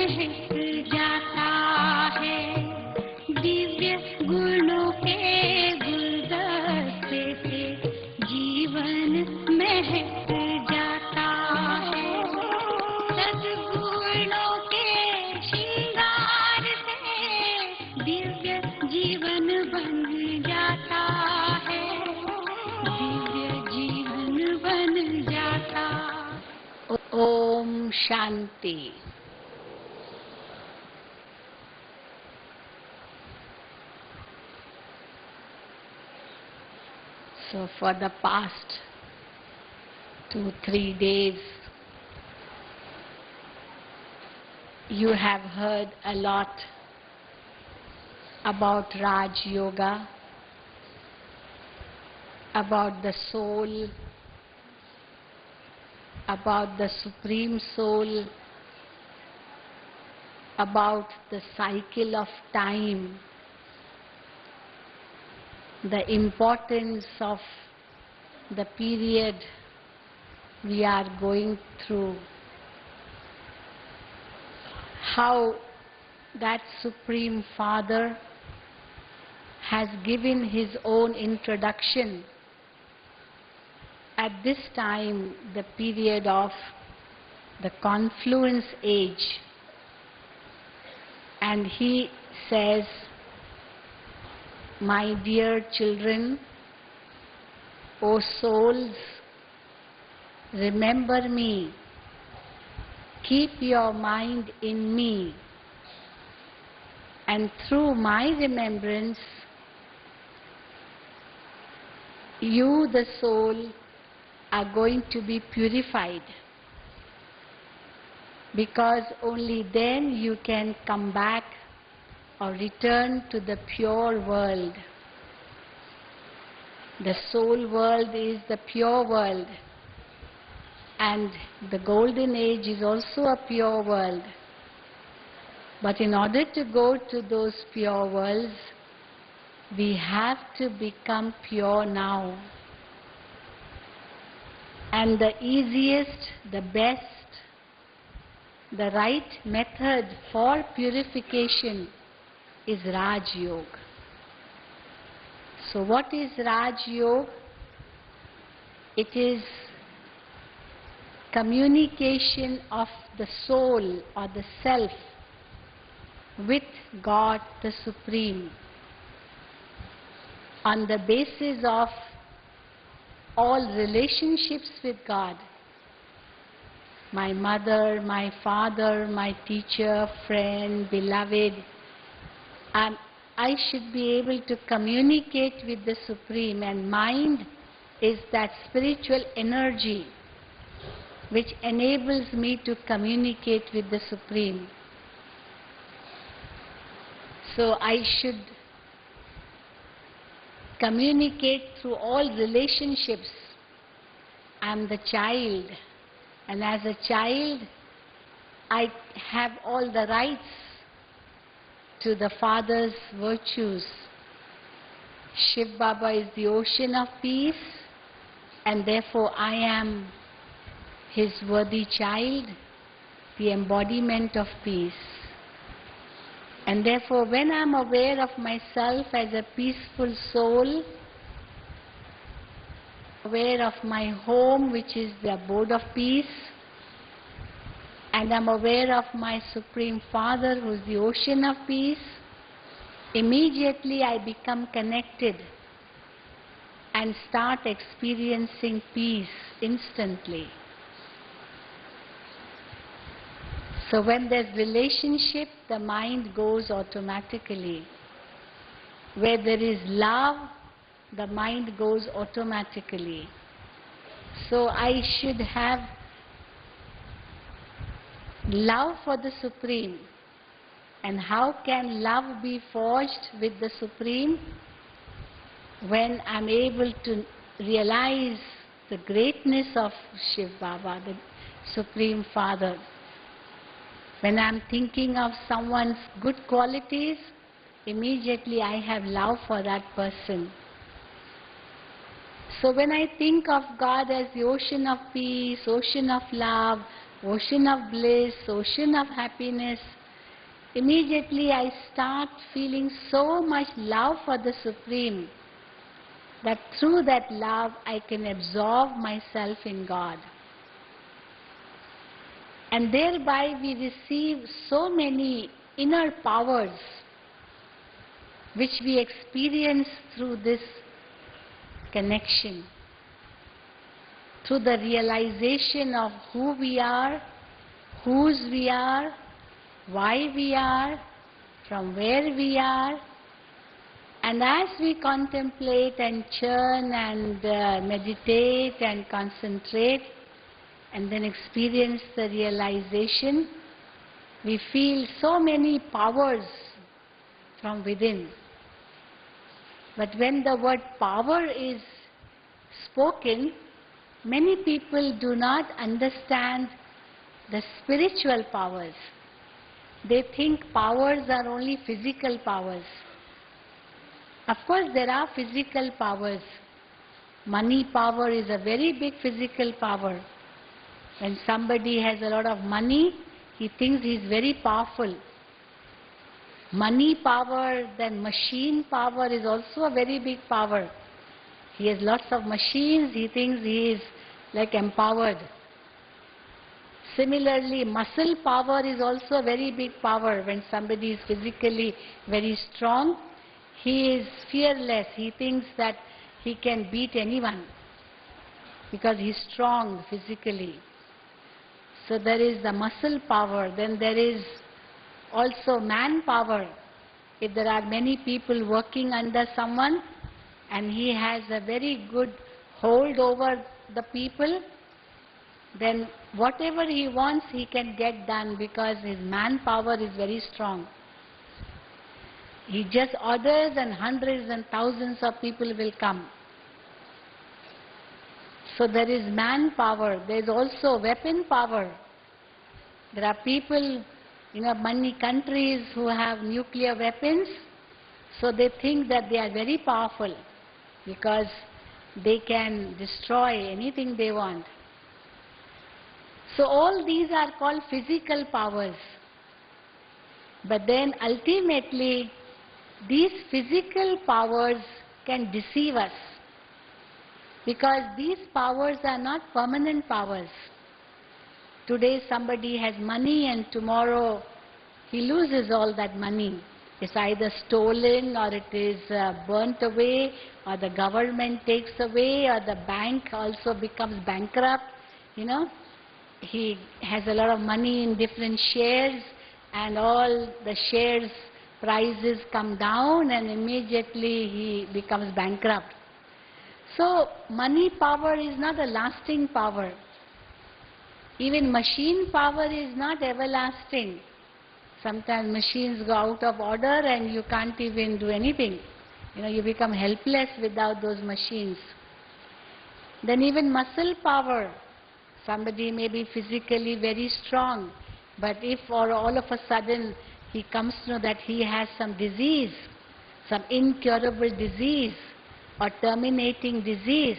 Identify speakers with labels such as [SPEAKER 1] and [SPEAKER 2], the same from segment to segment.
[SPEAKER 1] महक जाता है, दिव्य गुणों के गुलदस्ते से जीवन महक जाता है, सद्गुणों के श्रृंगार से दिव्य जीवन बन जाता है, दिव्य जीवन बन जाता। Om Shanti. So for the past 2-3 days, you have heard a lot about Raj Yoga, about the soul, about the Supreme Soul, about the cycle of time, the importance of the period we are going through, how that Supreme Father has given his own introduction at this time, the period of the confluence age, and he says, my dear children, O souls, remember me, keep your mind in me, and through my remembrance, you, the soul, are going to be purified, because only then you can come back or return to the pure world. The soul world is the pure world, and the golden age is also a pure world. But in order to go to those pure worlds, we have to become pure now. And the easiest, the best, the right method for purification is Raj Yoga. So what is Raj Yoga? It is communication of the soul or the self with God the Supreme on the basis of all relationships with God. My mother, my father, my teacher, friend, beloved, and I should be able to communicate with the Supreme, and mind is that spiritual energy which enables me to communicate with the Supreme. So I should communicate through all relationships. I am the child, and as a child I have all the rights to the Father's virtues. Shiv Baba is the ocean of peace, and therefore I am his worthy child, the embodiment of peace. And therefore when I am aware of myself as a peaceful soul, aware of my home which is the abode of peace, and I am aware of my Supreme Father who is the ocean of peace, immediately I become connected and start experiencing peace instantly. So when there's relationship, the mind goes automatically. Where there is love, the mind goes automatically. So I should have love for the Supreme. And how can love be forged with the Supreme? When I'm able to realize the greatness of Shiv Baba, the Supreme Father. When I'm thinking of someone's good qualities, immediately I have love for that person. So when I think of God as the ocean of peace, ocean of love, ocean of bliss, ocean of happiness, immediately I start feeling so much love for the Supreme that through that love I can absorb myself in God. And thereby we receive so many inner powers which we experience through this connection, through the realization of who we are, whose we are, why we are, from where we are. And as we contemplate and churn and meditate and concentrate and then experience the realization, we feel so many powers from within. But when the word power is spoken, many people do not understand the spiritual powers. They think powers are only physical powers. Of course, there are physical powers. Money power is a very big physical power. When somebody has a lot of money, he thinks he is very powerful. Money power, then machine power is also a very big power. He has lots of machines, he thinks he is like empowered. Similarly, muscle power is also a very big power. When somebody is physically very strong, he is fearless. He thinks that he can beat anyone because he is strong physically. So there is the muscle power. Then there is also manpower. If there are many people working under someone and he has a very good hold over the people, then whatever he wants he can get done because his manpower is very strong. He just orders and hundreds and thousands of people will come. So there is manpower. There is also weapon power. There are people, many countries who have nuclear weapons, so they think that they are very powerful because they can destroy anything they want. So all these are called physical powers. But then ultimately, these physical powers can deceive us because these powers are not permanent powers. Today somebody has money and tomorrow he loses all that money. It's either stolen or it is burnt away or the government takes away or the bank also becomes bankrupt. He has a lot of money in different shares and all the shares prices come down and immediately he becomes bankrupt. So money power is not a lasting power. Even machine power is not everlasting. Sometimes machines go out of order and you can't even do anything. You become helpless without those machines. Then even muscle power. Somebody may be physically very strong, but if all of a sudden he comes to know that he has some disease, some incurable disease or terminating disease,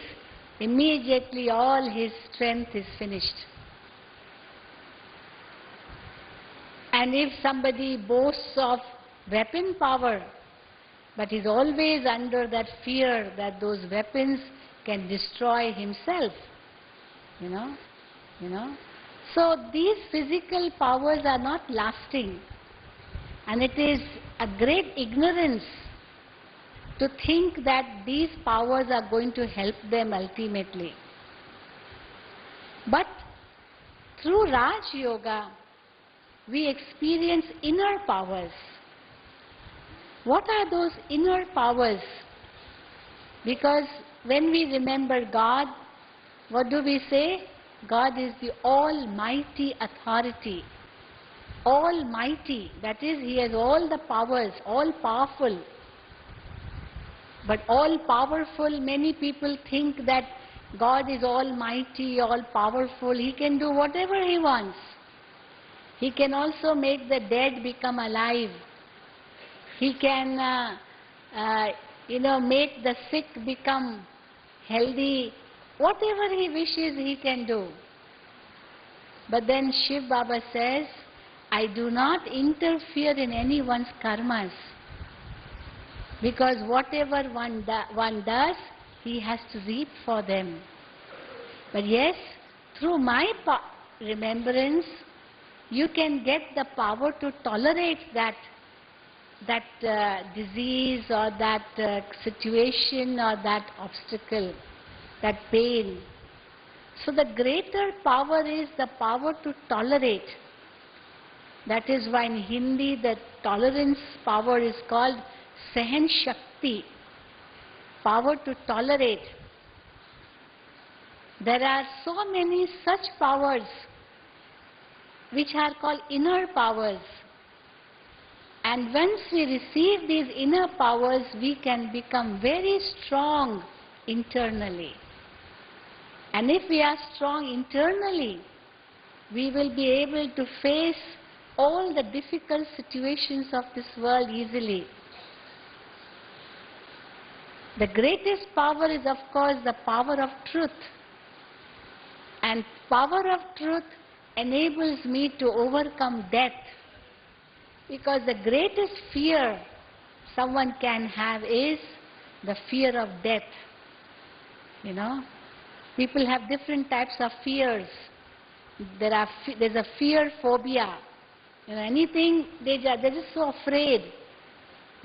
[SPEAKER 1] immediately all his strength is finished. And if somebody boasts of weapon power, but is always under that fear that those weapons can destroy himself, So these physical powers are not lasting. And it is a great ignorance to think that these powers are going to help them ultimately. But through Raj Yoga, we experience inner powers. What are those inner powers? Because when we remember God, what do we say? God is the almighty authority. Almighty, that is, He has all the powers, all powerful. But all powerful, many people think that God is almighty, all powerful. He can do whatever He wants. He can also make the dead become alive. He can, make the sick become healthy. Whatever He wishes, He can do. But then Shiv Baba says, I do not interfere in anyone's karmas, because whatever one does, he has to reap for them. But yes, through my remembrance, you can get the power to tolerate that disease or that situation or that obstacle, that pain. So the greater power is the power to tolerate. That is why in Hindi the tolerance power is called Sahan Shakti, power to tolerate. There are so many such powers which are called inner powers. And once we receive these inner powers, we can become very strong internally. And if we are strong internally, we will be able to face all the difficult situations of this world easily. The greatest power is, of course, the power of truth. And power of truth enables me to overcome death. Because the greatest fear someone can have is the fear of death. You know, people have different types of fears. There's a fear phobia. You know, anything, they're just so afraid.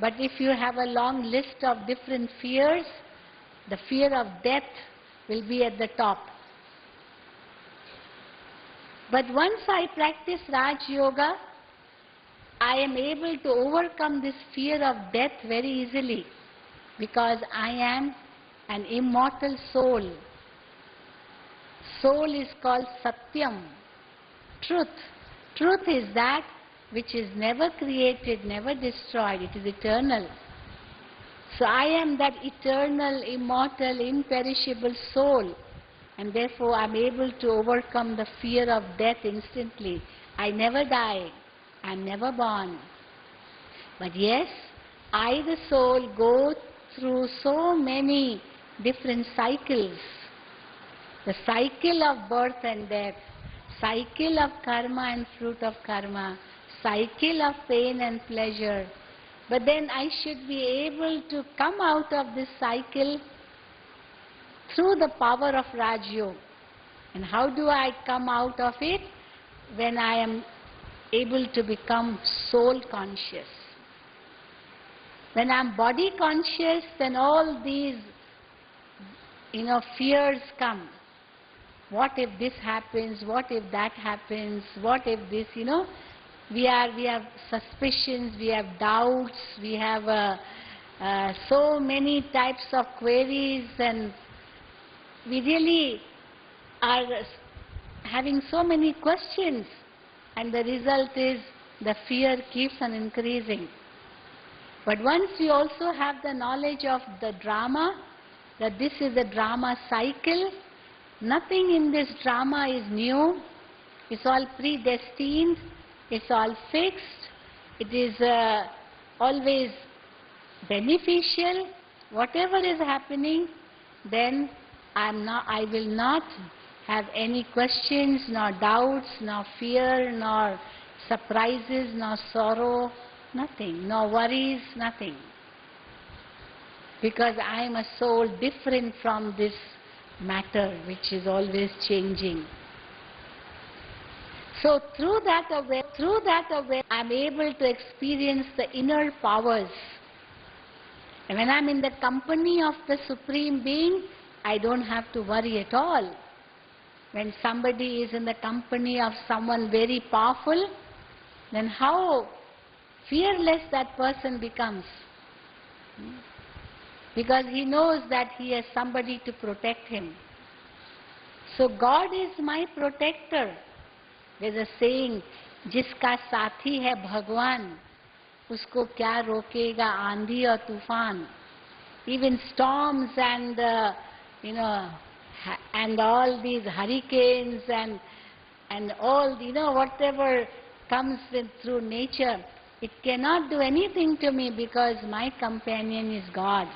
[SPEAKER 1] But if you have a long list of different fears, the fear of death will be at the top. But once I practice Raj Yoga, I am able to overcome this fear of death very easily, because I am an immortal soul. Soul is called Satyam, truth. Truth is that which is never created, never destroyed. It is eternal. So I am that eternal, immortal, imperishable soul. And therefore I am able to overcome the fear of death instantly. I never die. I am never born. But yes, I, the soul, go through so many different cycles. The cycle of birth and death, cycle of karma and fruit of karma, cycle of pain and pleasure. But then I should be able to come out of this cycle through the power of Raj Yoga. And how do I come out of it? When I am able to become soul conscious. When I am body conscious, then all these, fears come. What if this happens? What if that happens? What if this, we have suspicions, we have doubts, we have so many types of queries, and we really are having so many questions, and the result is the fear keeps on increasing. But once we also have the knowledge of the drama, that this is a drama cycle, nothing in this drama is new, it's all predestined, it's all fixed, it is always beneficial. Whatever is happening, then I will not have any questions, nor doubts, nor fear, nor surprises, nor sorrow, nothing, no worries, nothing. Because I am a soul different from this matter which is always changing. So through that awareness, I am able to experience the inner powers. And when I am in the company of the Supreme Being, I don't have to worry at all. When somebody is in the company of someone very powerful, then how fearless that person becomes. Because he knows that he has somebody to protect him. So God is my protector. There's a saying, जिसका साथी है भगवान, उसको क्या रोकेगा आंधी और तूफान. Even storms and and all these hurricanes and all, whatever comes through nature, it cannot do anything to me, because my companion is God.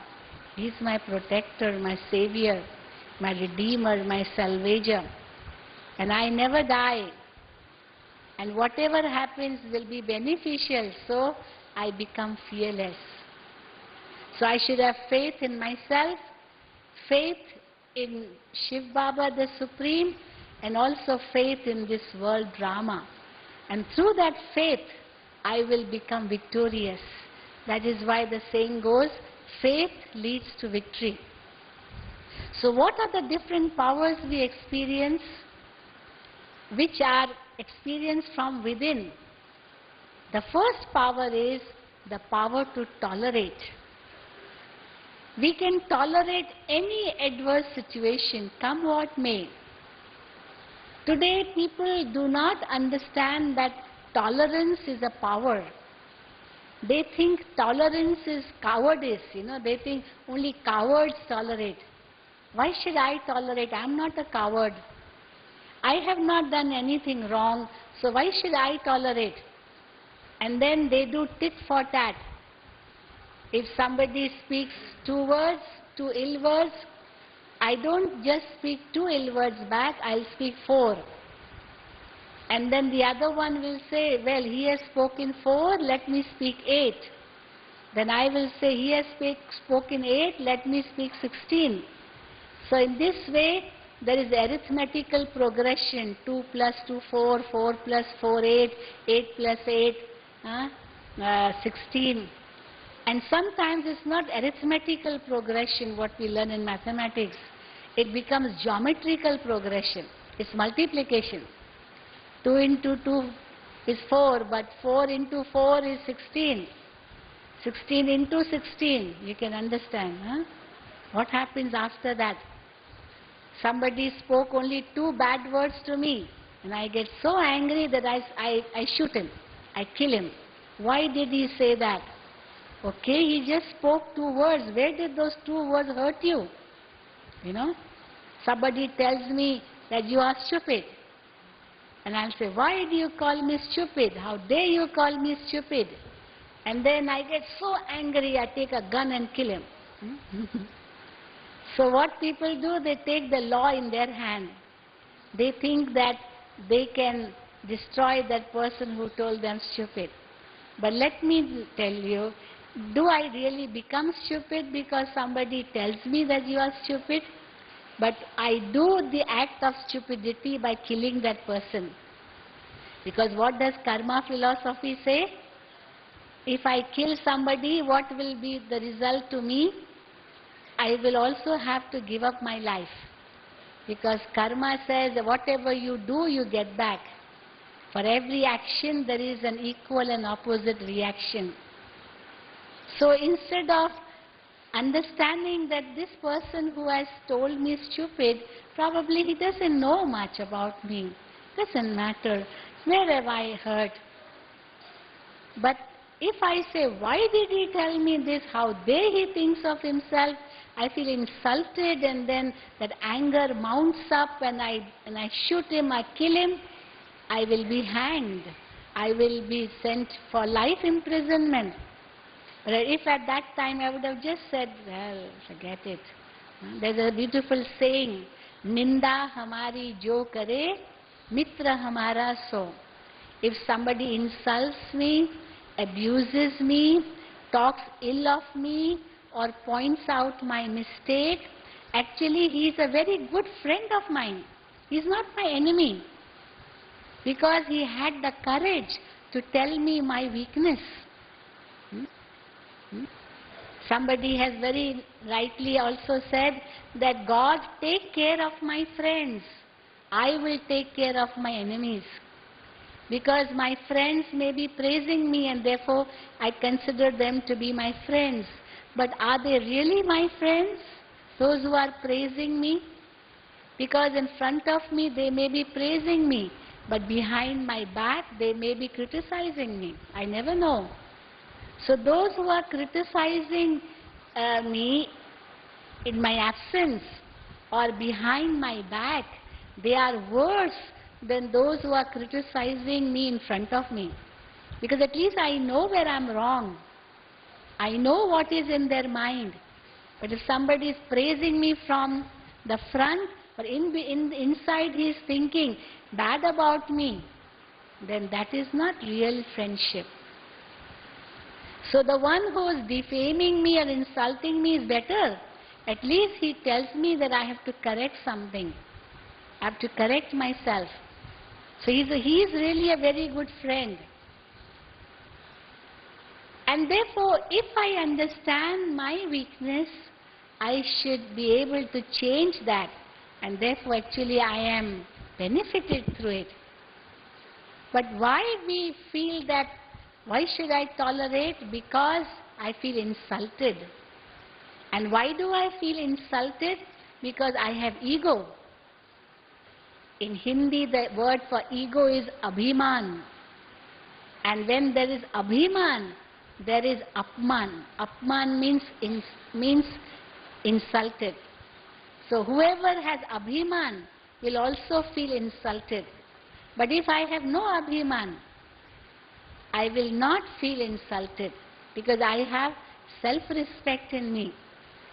[SPEAKER 1] He is my protector, my savior, my redeemer, my salvager. And I never die. and whatever happens will be beneficial, so I become fearless. So I should have faith in myself, faith in Shiv Baba the Supreme, and also faith in this world drama. And through that faith, I will become victorious. That is why the saying goes, faith leads to victory. So what are the different powers we experience, which are experienced from within? The first power is the power to tolerate. We can tolerate any adverse situation, come what may. Today people do not understand that tolerance is a power. They think tolerance is cowardice, they think only cowards tolerate. Why should I tolerate? I am not a coward. I have not done anything wrong, so why should I tolerate? And then they do tit for tat. If somebody speaks 2 words, 2 ill words, I don't just speak 2 ill words back, I'll speak 4. And then the other one will say, well, he has spoken 4, let me speak 8. Then I will say, he has spoken 8, let me speak 16. So in this way, there is arithmetical progression, 2 plus 2, 4, 4 plus 4, 8, 8 plus 8, 16. And sometimes it's not arithmetical progression what we learn in mathematics. It becomes geometrical progression. It's multiplication. 2 into 2 is 4, but 4 into 4 is 16. 16 into 16, you can understand. What happens after that? Somebody spoke only 2 bad words to me, and I get so angry that I shoot him, I kill him. Why did he say that? Okay, he just spoke 2 words. Where did those 2 words hurt you? Somebody tells me that you are stupid. And I'll say, why do you call me stupid? How dare you call me stupid? And then I get so angry, I take a gun and kill him. So what people do, they take the law in their hand. They think that they can destroy that person who told them stupid. But let me tell you, do I really become stupid because somebody tells me that you are stupid? But I do the act of stupidity by killing that person. Because what does karma philosophy say? If I kill somebody, what will be the result to me? I will also have to give up my life. Because karma says that whatever you do, you get back. For every action, there is an equal and opposite reaction. So instead of understanding that this person who has told me stupid, probably he doesn't know much about me. Doesn't matter. Where have I hurt? But if I say, why did he tell me this? How dare he thinks of himself? I feel insulted, and then that anger mounts up, and I shoot him, I kill him. I will be hanged. I will be sent for life imprisonment. But if at that time I would have just said, well, forget it. There's a beautiful saying, Ninda hamari jo kare, mitra hamara so. If somebody insults me, abuses me, talks ill of me, or points out my mistake, actually he is a very good friend of mine. He is not my enemy. Because he had the courage to tell me my weakness. Somebody has very rightly also said that God, take care of my friends. I will take care of my enemies. Because my friends may be praising me, and therefore I consider them to be my friends. But are they really my friends? Those who are praising me? Because in front of me they may be praising me, but behind my back they may be criticizing me. I never know. So those who are criticizing me in my absence or behind my back, they are worse than those who are criticizing me in front of me. Because at least I know where I am wrong. I know what is in their mind. But if somebody is praising me from the front, or inside he is thinking bad about me, then that is not real friendship. So the one who is defaming me or insulting me is better. At least he tells me that I have to correct something. I have to correct myself. So he is really a very good friend. And therefore, if I understand my weakness, I should be able to change that. And therefore, actually, I am benefited through it. But why we feel that, why should I tolerate? Because I feel insulted. And why do I feel insulted? Because I have ego. In Hindi, the word for ego is abhiman. And when there is abhiman, there is apman. Apman means insulted. So whoever has abhiman will also feel insulted. But if I have no abhiman, I will not feel insulted because I have self-respect in me.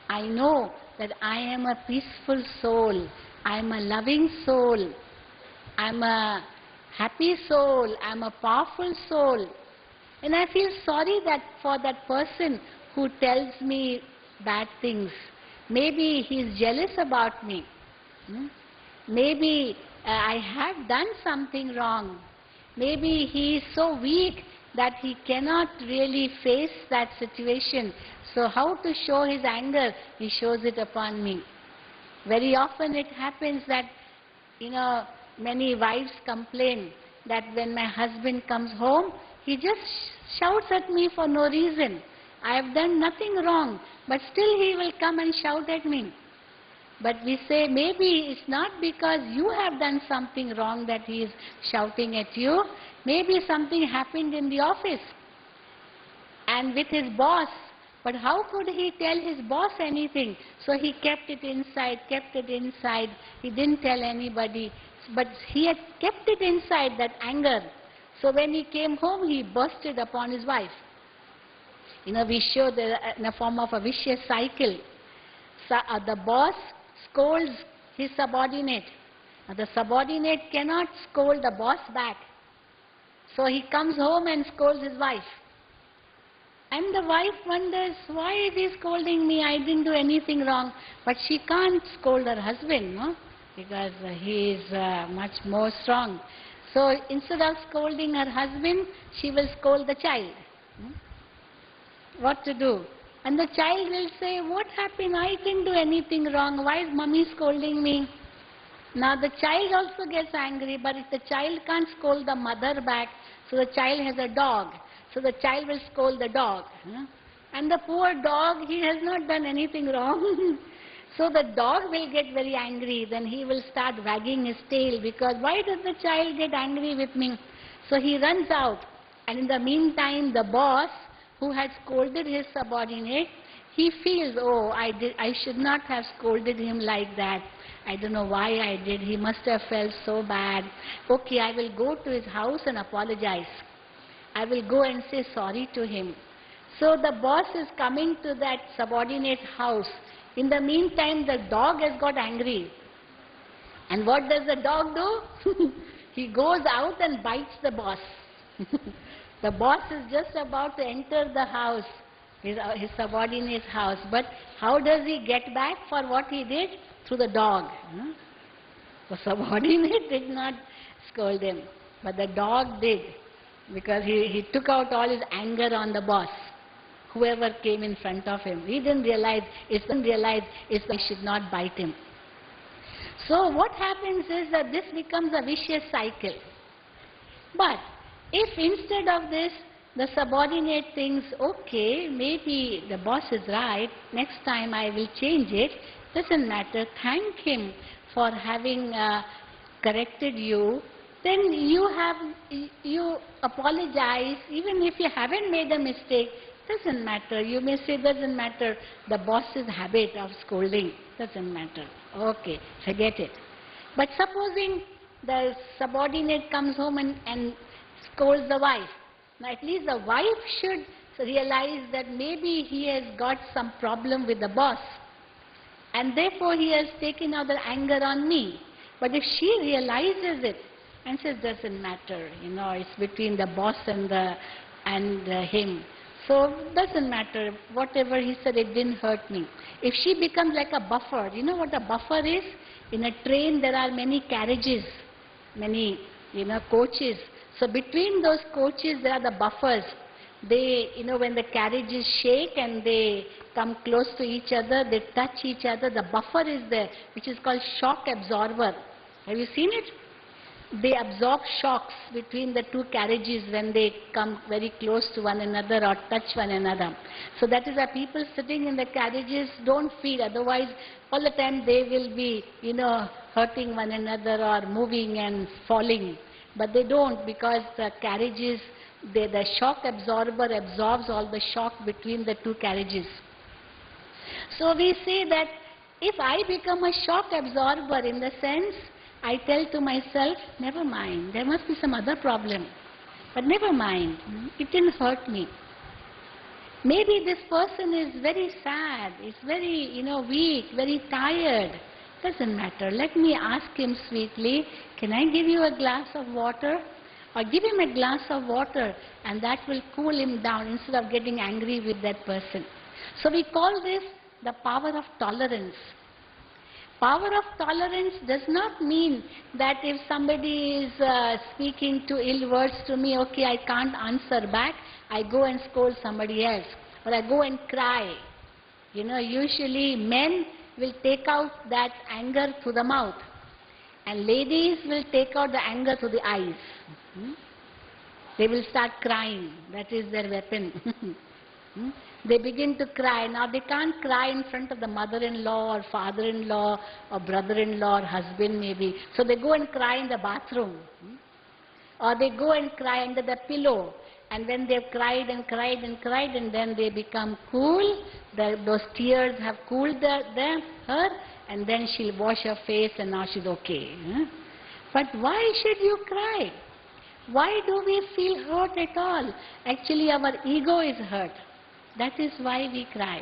[SPEAKER 1] I know that I am a peaceful soul, I am a loving soul, I am a happy soul, I am a powerful soul. And I feel sorry that for that person who tells me bad things. Maybe he is jealous about me. Maybe I have done something wrong. Maybe he is so weak that he cannot really face that situation. So how to show his anger? He shows it upon me. Very often it happens that, many wives complain that when my husband comes home, he just shouts at me for no reason. I have done nothing wrong, but still he will come and shout at me. But we say maybe it's not because you have done something wrong that he is shouting at you. Maybe something happened in the office and with his boss. But how could he tell his boss anything? So he kept it inside. He didn't tell anybody. But he had kept it inside, that anger. So when he came home, he bursted upon his wife. We show in a form of a vicious cycle. So, the boss scolds his subordinate. The subordinate cannot scold the boss back. So he comes home and scolds his wife. And the wife wonders, why is he scolding me? I didn't do anything wrong. But she can't scold her husband, no? Because he is much more strong. So instead of scolding her husband, she will scold the child. What to do? And the child will say, what happened? I didn't do anything wrong. Why is mommy scolding me? Now the child also gets angry, but if the child can't scold the mother back, so the child has a dog. So the child will scold the dog. And the poor dog, he has not done anything wrong. So the dog will get very angry. Then he will start wagging his tail because why does the child get angry with me? So he runs out. And in the meantime, the boss, who had scolded his subordinate, he feels, oh, I should not have scolded him like that. I don't know why I did. He must have felt so bad. Okay, I will go to his house and apologize. I will go and say sorry to him. So the boss is coming to that subordinate house. In the meantime, the dog has got angry. And what does the dog do? He goes out and bites the boss. The boss is just about to enter the house, his subordinate's house. But how does he get back for what he did? Through the dog. The subordinate did not scold him, but the dog did, because he took out all his anger on the boss, whoever came in front of him. He didn't realize I should not bite him. So what happens is that this becomes a vicious cycle. But if instead of this, the subordinate thinks, okay, maybe the boss is right, next time I will change it, doesn't matter, thank him for having corrected you, then you apologize, even if you haven't made a mistake, doesn't matter. You may say, doesn't matter, the boss's habit of scolding, doesn't matter. Okay, forget it. But supposing the subordinate comes home and scolds the wife. Now at least the wife should realize that maybe he has got some problem with the boss, and therefore he has taken out the anger on me. But if she realizes it and says, doesn't matter, it's between the boss and him. So doesn't matter, whatever he said, it didn't hurt me. If she becomes like a buffer, you know what a buffer is? In a train there are many carriages, many, coaches. So between those coaches there are the buffers. They, when the carriages shake and they come close to each other, they touch each other, the buffer is there, which is called shock absorber. Have you seen it? They absorb shocks between the two carriages when they come very close to one another or touch one another. So that is why people sitting in the carriages don't feel, otherwise all the time they will be, hurting one another or moving and falling. But they don't, because the carriages, the shock absorber absorbs all the shock between the two carriages. So we say that if I become a shock absorber, in the sense, I tell to myself, never mind, there must be some other problem. But never mind, it didn't hurt me. Maybe this person is very sad, is very, weak, very tired. Doesn't matter. Let me ask him sweetly, can I give you a glass of water? Or give him a glass of water, and that will cool him down instead of getting angry with that person. So we call this the power of tolerance. Power of tolerance does not mean that if somebody is speaking to ill words to me, okay, I can't answer back, I go and scold somebody else, or I go and cry. Usually men will take out that anger through the mouth, and ladies will take out the anger through the eyes. They will start crying. That is their weapon. They begin to cry. Now they can't cry in front of the mother-in-law or father-in-law or brother-in-law or husband maybe. So they go and cry in the bathroom. Or they go and cry under the pillow. And when they've cried and cried and cried, and then they become cool, those tears have cooled her, and then she'll wash her face and now she's okay. But why should you cry? Why do we feel hurt at all? Actually our ego is hurt. That is why we cry.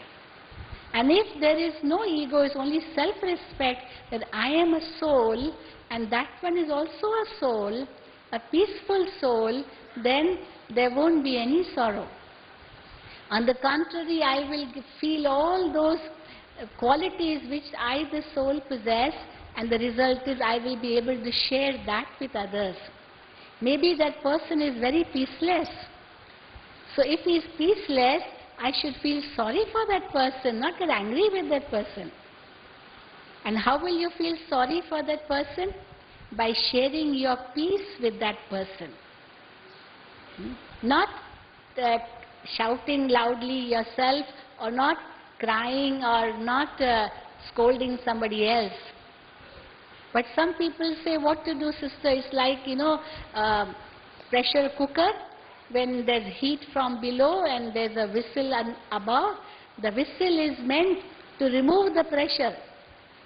[SPEAKER 1] And if there is no ego, it's only self-respect, that I am a soul and that one is also a soul, a peaceful soul, then there won't be any sorrow. On the contrary, I will feel all those qualities which I, the soul, possess, and the result is I will be able to share that with others. Maybe that person is very peaceless. So if he is peaceless, I should feel sorry for that person, not get angry with that person. And how will you feel sorry for that person? By sharing your peace with that person. Not shouting loudly yourself, or not crying, or not scolding somebody else. But some people say, what to do, sister? It's like, pressure cooker. When there's heat from below and there's a whistle above, the whistle is meant to remove the pressure.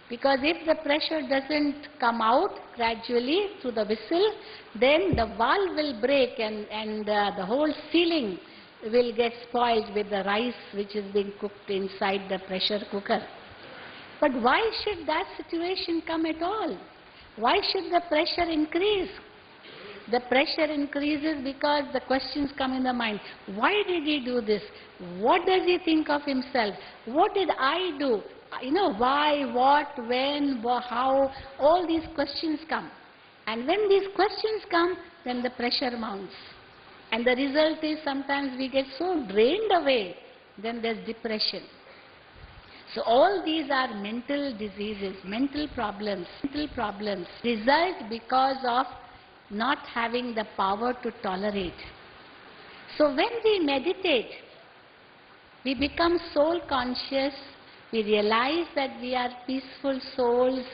[SPEAKER 1] Because if the pressure doesn't come out gradually through the whistle, then the valve will break and the whole ceiling will get spoiled with the rice which is being cooked inside the pressure cooker. But why should that situation come at all? Why should the pressure increase? The pressure increases because the questions come in the mind. Why did he do this? What does he think of himself? What did I do? Why, what, when, how, all these questions come. And when these questions come, then the pressure mounts. And the result is sometimes we get so drained away, then there's depression. So all these are mental diseases, mental problems, result because of not having the power to tolerate. So when we meditate, we become soul conscious, we realize that we are peaceful souls,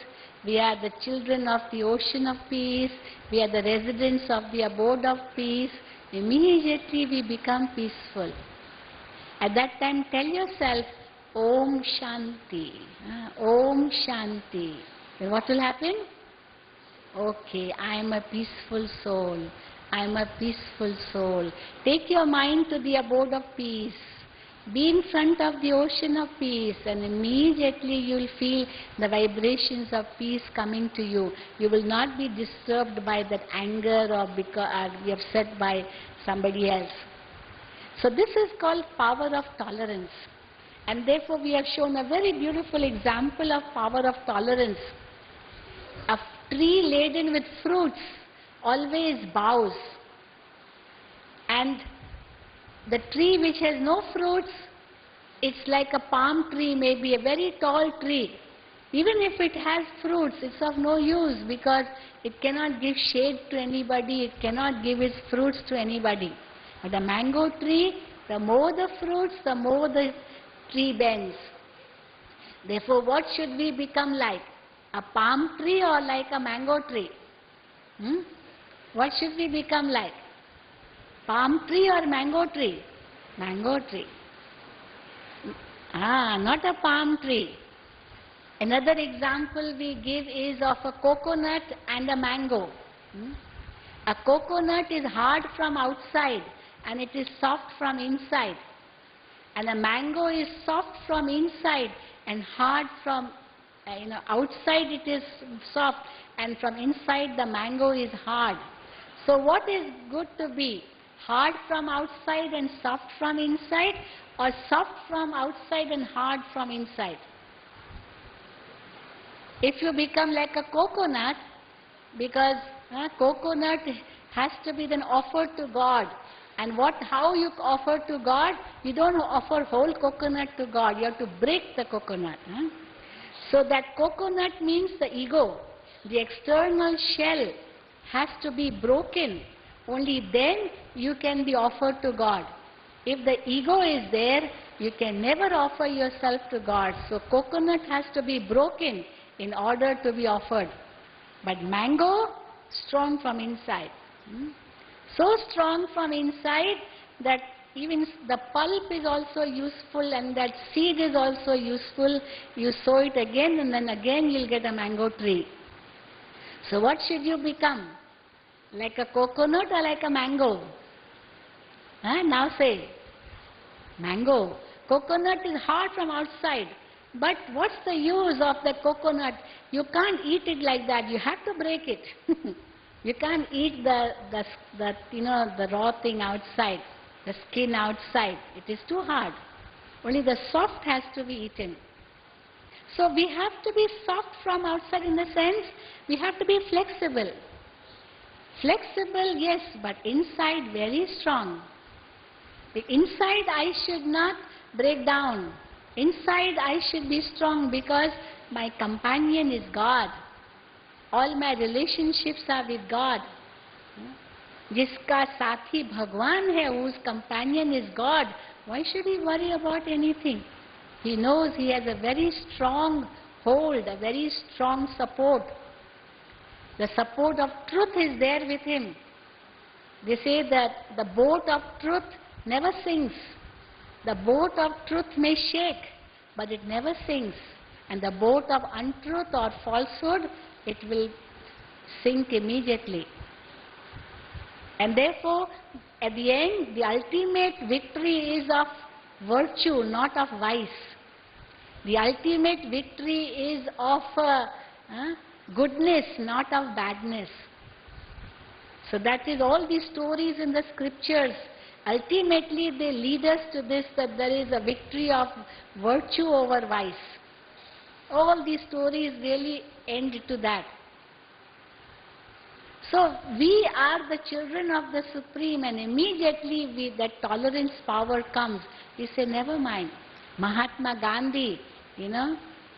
[SPEAKER 1] we are the children of the ocean of peace, we are the residents of the abode of peace. Immediately we become peaceful. At that time tell yourself, Om Shanti, Om Shanti. Then what will happen? Okay, I am a peaceful soul. I am a peaceful soul. Take your mind to the abode of peace. Be in front of the ocean of peace, and immediately you will feel the vibrations of peace coming to you. You will not be disturbed by that anger or be upset by somebody else. So this is called power of tolerance. And therefore we have shown a very beautiful example of power of tolerance. A tree laden with fruits always bows, and the tree which has no fruits, it's like a palm tree, maybe a very tall tree. Even if it has fruits, it's of no use because it cannot give shade to anybody, it cannot give its fruits to anybody. But a mango tree, the more the fruits, the more the tree bends. Therefore, what should we become like? A palm tree or like a mango tree? What should we become like? Palm tree or mango tree? Mango tree. Not a palm tree. Another example we give is of a coconut and a mango. A coconut is hard from outside and it is soft from inside. And a mango is soft from inside and hard from outside it is soft, and from inside the mango is hard. So what is good to be? Hard from outside and soft from inside, or soft from outside and hard from inside? If you become like a coconut, because coconut has to be then offered to God. And how you offer to God? You don't offer whole coconut to God, you have to break the coconut. So that coconut means the ego. The external shell has to be broken. Only then you can be offered to God. If the ego is there, you can never offer yourself to God. So coconut has to be broken in order to be offered. But mango, strong from inside. So strong from inside that even the pulp is also useful, and that seed is also useful. You sow it again and then again you'll get a mango tree. So what should you become? Like a coconut or like a mango? Now say. Mango. Coconut is hard from outside. But what's the use of the coconut? You can't eat it like that. You have to break it. You can't eat the raw thing outside, the skin outside. It is too hard. Only the soft has to be eaten. So we have to be soft from outside, in the sense we have to be flexible. Flexible, yes, but inside very strong. The inside I should not break down. Inside I should be strong because my companion is God. All my relationships are with God. Jiska sathi Bhagwan hai, whose companion is God, why should he worry about anything? He knows he has a very strong hold, a very strong support. The support of truth is there with him. They say that the boat of truth never sinks. The boat of truth may shake, but it never sinks. And the boat of untruth or falsehood, it will sink immediately. And therefore, at the end, the ultimate victory is of virtue, not of vice. The ultimate victory is of goodness, not of badness. So that is all the stories in the scriptures. Ultimately, they lead us to this, that there is a victory of virtue over vice. All these stories really end to that. So we are the children of the Supreme, and immediately that tolerance power comes. We say, never mind. Mahatma Gandhi,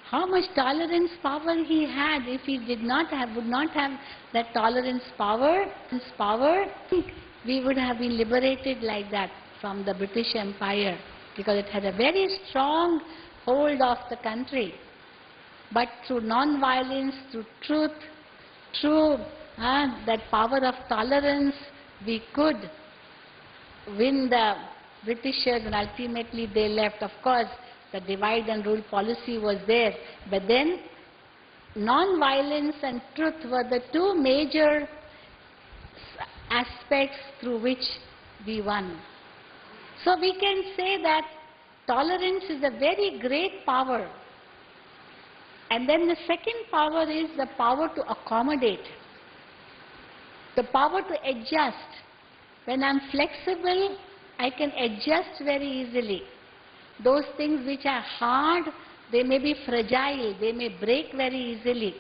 [SPEAKER 1] how much tolerance power he had. If he would not have that tolerance power, we would have been liberated like that from the British Empire, because it had a very strong hold of the country. But through non-violence, through truth, through that power of tolerance, we could win the Britishers, and ultimately they left. Of course, the divide and rule policy was there, but then non-violence and truth were the two major aspects through which we won. So we can say that tolerance is a very great power. And then the second power is the power to accommodate, the power to adjust. When I'm flexible, I can adjust very easily. Those things which are hard, they may be fragile, they may break very easily.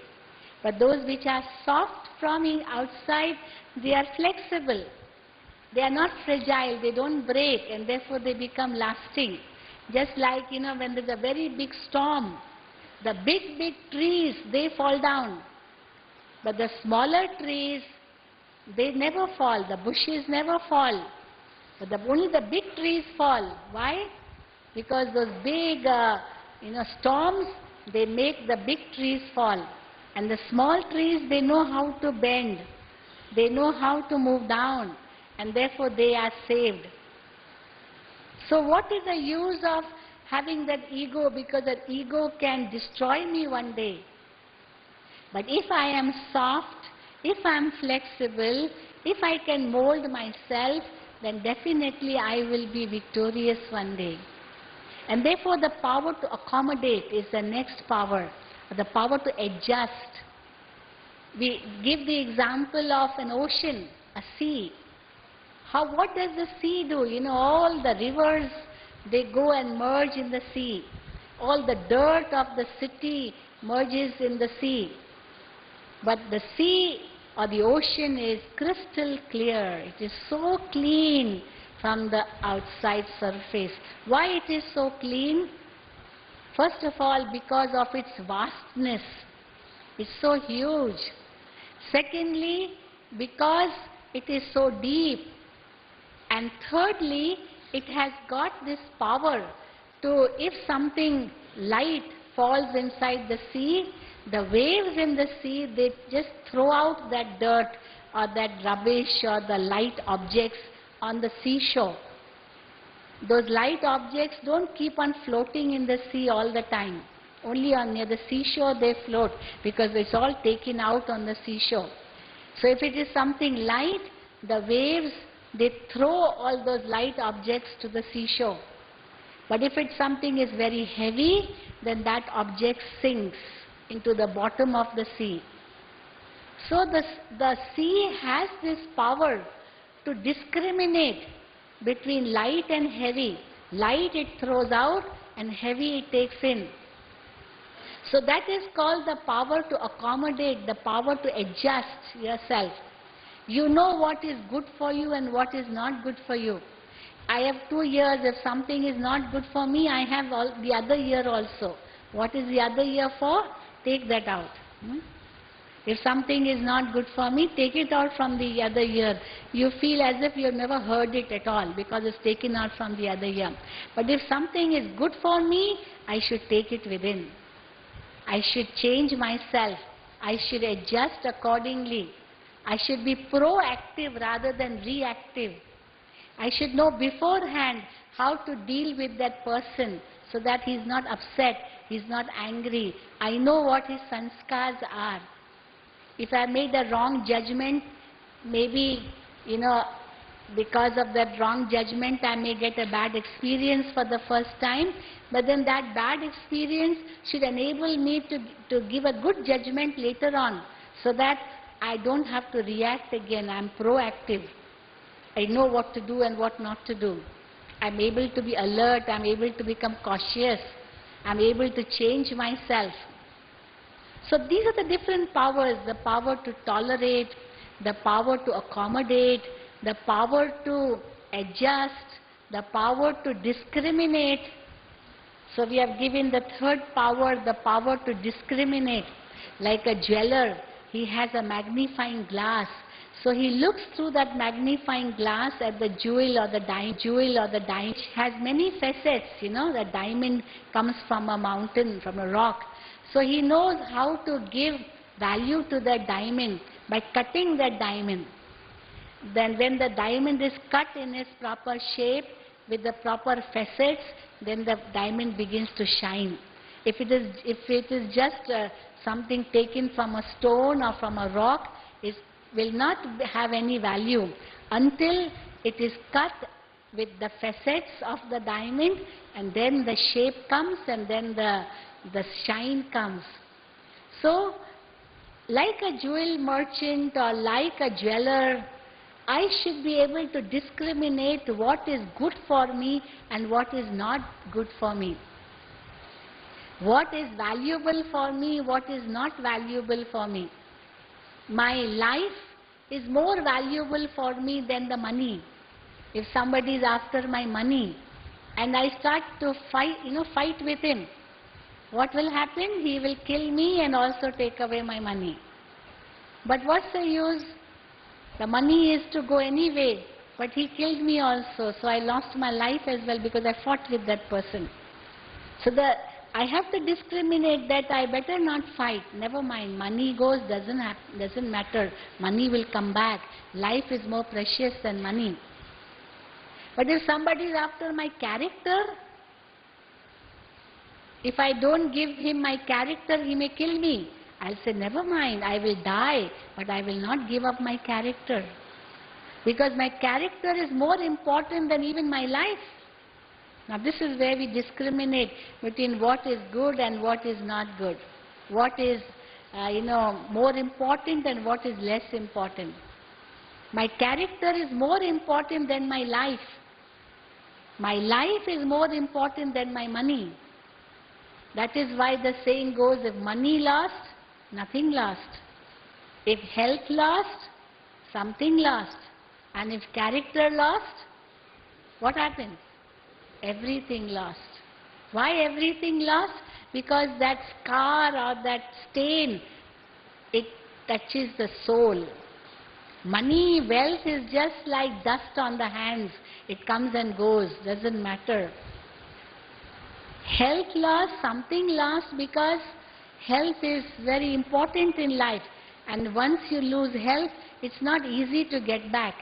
[SPEAKER 1] But those which are soft from outside, they are flexible. They are not fragile, they don't break, and therefore they become lasting. Just like, when there's a very big storm, the big, big trees, they fall down. But the smaller trees, they never fall. The bushes never fall. But only the big trees fall. Why? Because those big, storms, they make the big trees fall. And the small trees, they know how to bend. They know how to move down. And therefore they are saved. So what is the use of having that ego? Because that ego can destroy me one day. But if I am soft, if I am flexible, if I can mold myself, then definitely I will be victorious one day. And therefore the power to accommodate is the next power, the power to adjust. We give the example of an ocean, a sea. What does the sea do? All the rivers, they go and merge in the sea. All the dirt of the city merges in the sea. But the sea or the ocean is crystal clear. It is so clean from the outside surface. Why it is so clean? First of all, because of its vastness. It's so huge. Secondly, because it is so deep. And thirdly, it has got this power to, if something light falls inside the sea, the waves in the sea, they just throw out that dirt or that rubbish or the light objects on the seashore. Those light objects don't keep on floating in the sea all the time. Only near the seashore they float, because it's all taken out on the seashore. So if it is something light, the waves, they throw all those light objects to the seashore. But if it's something is very heavy, then that object sinks into the bottom of the sea. So the sea has this power to discriminate between light and heavy. Light it throws out and heavy it takes in. So that is called the power to accommodate, the power to adjust yourself. You know what is good for you and what is not good for you. I have 2 ears. If something is not good for me, I have the other ear also. What is the other ear for? Take that out. If something is not good for me, take it out from the other ear. You feel as if you have never heard it at all, because it's taken out from the other ear. But if something is good for me, I should take it within. I should change myself. I should adjust accordingly. I should be proactive rather than reactive. I should know beforehand how to deal with that person so that he is not upset, he is not angry. I know what his sanskars are. If I made a wrong judgment, maybe, because of that wrong judgment, I may get a bad experience for the first time, but then that bad experience should enable me to give a good judgment later on, so that I don't have to react again. I'm proactive. I know what to do and what not to do. I'm able to be alert. I'm able to become cautious. I'm able to change myself. So these are the different powers: the power to tolerate, the power to accommodate, the power to adjust, the power to discriminate. So we have given the third power, the power to discriminate. Like a jeweler, he has a magnifying glass. So he looks through that magnifying glass at the jewel or the diamond. It has many facets, the diamond comes from a mountain, from a rock. So he knows how to give value to that diamond by cutting that diamond. Then when the diamond is cut in its proper shape with the proper facets, then the diamond begins to shine. If it is just something taken from a stone or from a rock, it will not have any value until it is cut with the facets of the diamond, and then the shape comes, and then the shine comes. So, like a jewel merchant or like a jeweler, I should be able to discriminate what is good for me and what is not good for me. What is valuable for me, what is not valuable for me. My life is more valuable for me than the money. If somebody is after my money and I start to fight with him, what will happen? He will kill me and also take away my money. But what's the use? The money is to go anyway, but he killed me also, so I lost my life as well because I fought with that person. So I have to discriminate that I better not fight. Never mind, money goes, doesn't matter. Money will come back. Life is more precious than money. But if somebody is after my character, if I don't give him my character, he may kill me. I'll say, never mind, I will die, but I will not give up my character. Because my character is more important than even my life. Now this is where we discriminate between what is good and what is not good. What is, more important and what is less important. My character is more important than my life. My life is more important than my money. That is why the saying goes, if money lost, nothing lost. If health lost, something lost. And if character lost, what happened? Everything lost. Why everything lost? Because that scar or that stain, it touches the soul. Money, wealth is just like dust on the hands. It comes and goes, doesn't matter. Health lost, something lost, because health is very important in life. And once you lose health, it's not easy to get back.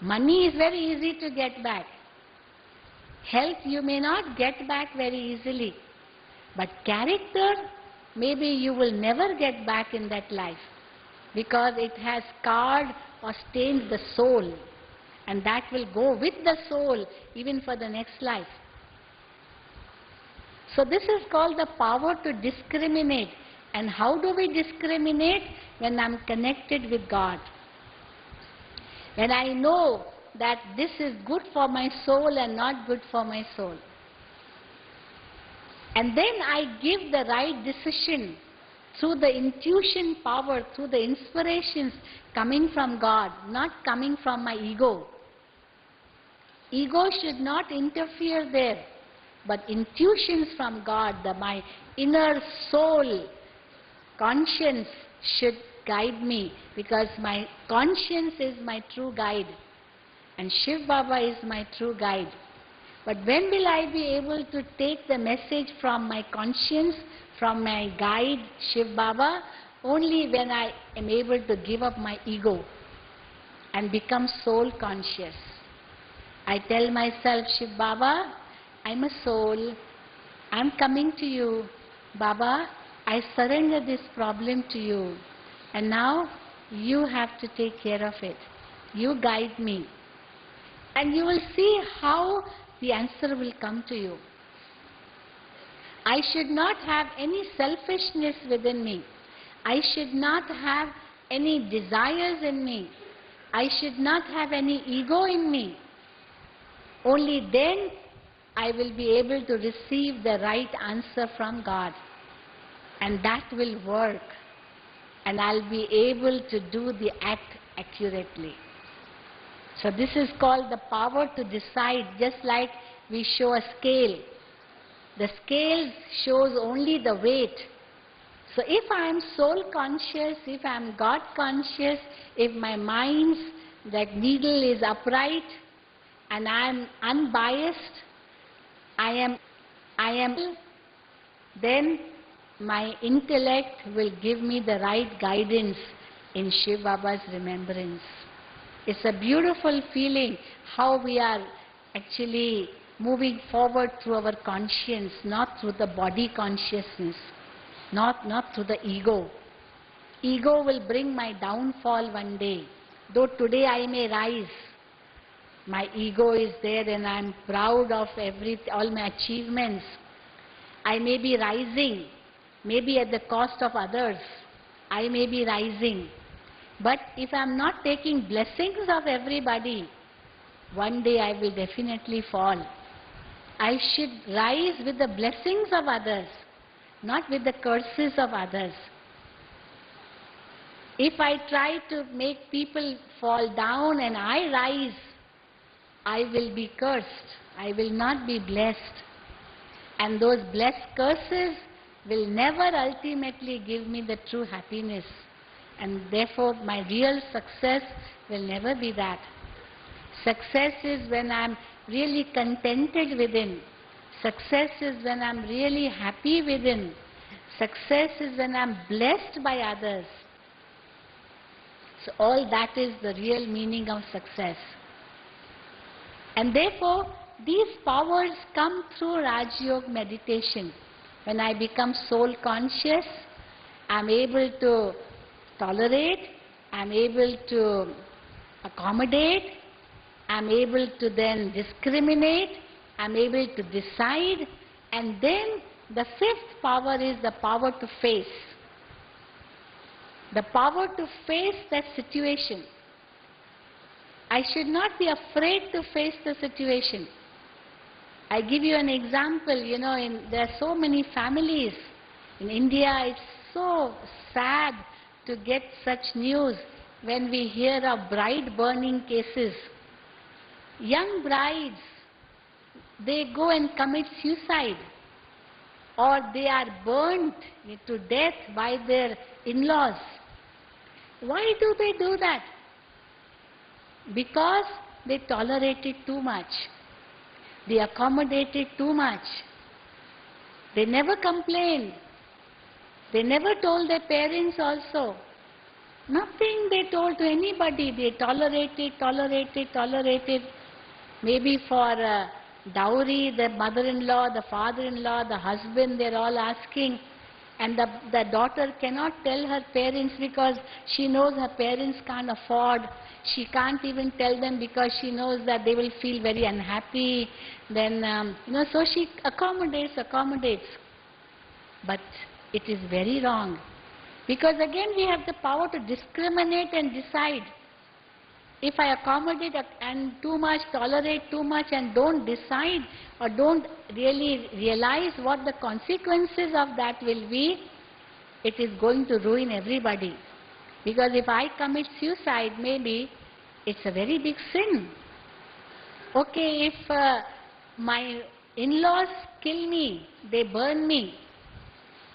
[SPEAKER 1] Money is very easy to get back. Health you may not get back very easily. But character, maybe you will never get back in that life, because it has scarred or stained the soul. And that will go with the soul even for the next life. So this is called the power to discriminate. And how do we discriminate? When I'm connected with God. When I know that this is good for my soul and not good for my soul. And then I give the right decision through the intuition power, through the inspirations coming from God, not coming from my ego. Ego should not interfere there, but intuitions from God, my inner soul, conscience should guide me, because my conscience is my true guide and Shiv Baba is my true guide. But when will I be able to take the message from my conscience, from my guide Shiv Baba? Only when I am able to give up my ego and become soul conscious. I tell myself, Shiv Baba, I'm a soul, I'm coming to you. Baba, I surrender this problem to you. And now you have to take care of it. You guide me. And you will see how the answer will come to you. I should not have any selfishness within me. I should not have any desires in me. I should not have any ego in me. Only then I will be able to receive the right answer from God. And that will work. And I'll be able to do the act accurately. So this is called the power to decide, just like we show a scale. The scale shows only the weight. So if I am soul conscious, if I am God conscious, if my mind's that needle is upright and I am unbiased, I am, then my intellect will give me the right guidance in Shiv Baba's remembrance. It's a beautiful feeling how we are actually moving forward through our conscience, not through the body consciousness, not through the ego. Ego will bring my downfall one day. Though today I may rise, My ego is there and I'm proud of all my achievements. I may be rising, maybe at the cost of others. I may be rising. But if I'm not taking blessings of everybody, one day I will definitely fall. I should rise with the blessings of others, not with the curses of others. If I try to make people fall down and I rise, I will be cursed. I will not be blessed. And those blessed curses will never ultimately give me the true happiness. And therefore, my real success will never be that. Success is when I'm really contented within. Success is when I'm really happy within. Success is when I'm blessed by others. So all that is the real meaning of success. And therefore, these powers come through Raj Yoga meditation. When I become soul conscious, I'm able to tolerate, I'm able to accommodate, I'm able to then discriminate, I'm able to decide, and then the fifth power is the power to face. The power to face that situation. I should not be afraid to face the situation. I give you an example, there are so many families. In India, it's so sad to get such news when we hear of bride burning cases. Young brides, they go and commit suicide, or they are burnt to death by their in-laws. Why do they do that? Because they tolerated too much. They accommodated too much. They never complained. They never told their parents also. Nothing they told to anybody. They tolerated. Maybe for dowry, the mother-in-law, the father-in-law, the husband, they're all asking. And the daughter cannot tell her parents because she knows her parents can't afford. She can't even tell them because she knows that they will feel very unhappy. Then, so she accommodates. But it is very wrong. Because again, we have the power to discriminate and decide. If I accommodate and too much, tolerate too much and don't decide or don't really realize what the consequences of that will be, it is going to ruin everybody. Because if I commit suicide, maybe it's a very big sin. Okay, if my in-laws kill me, they burn me.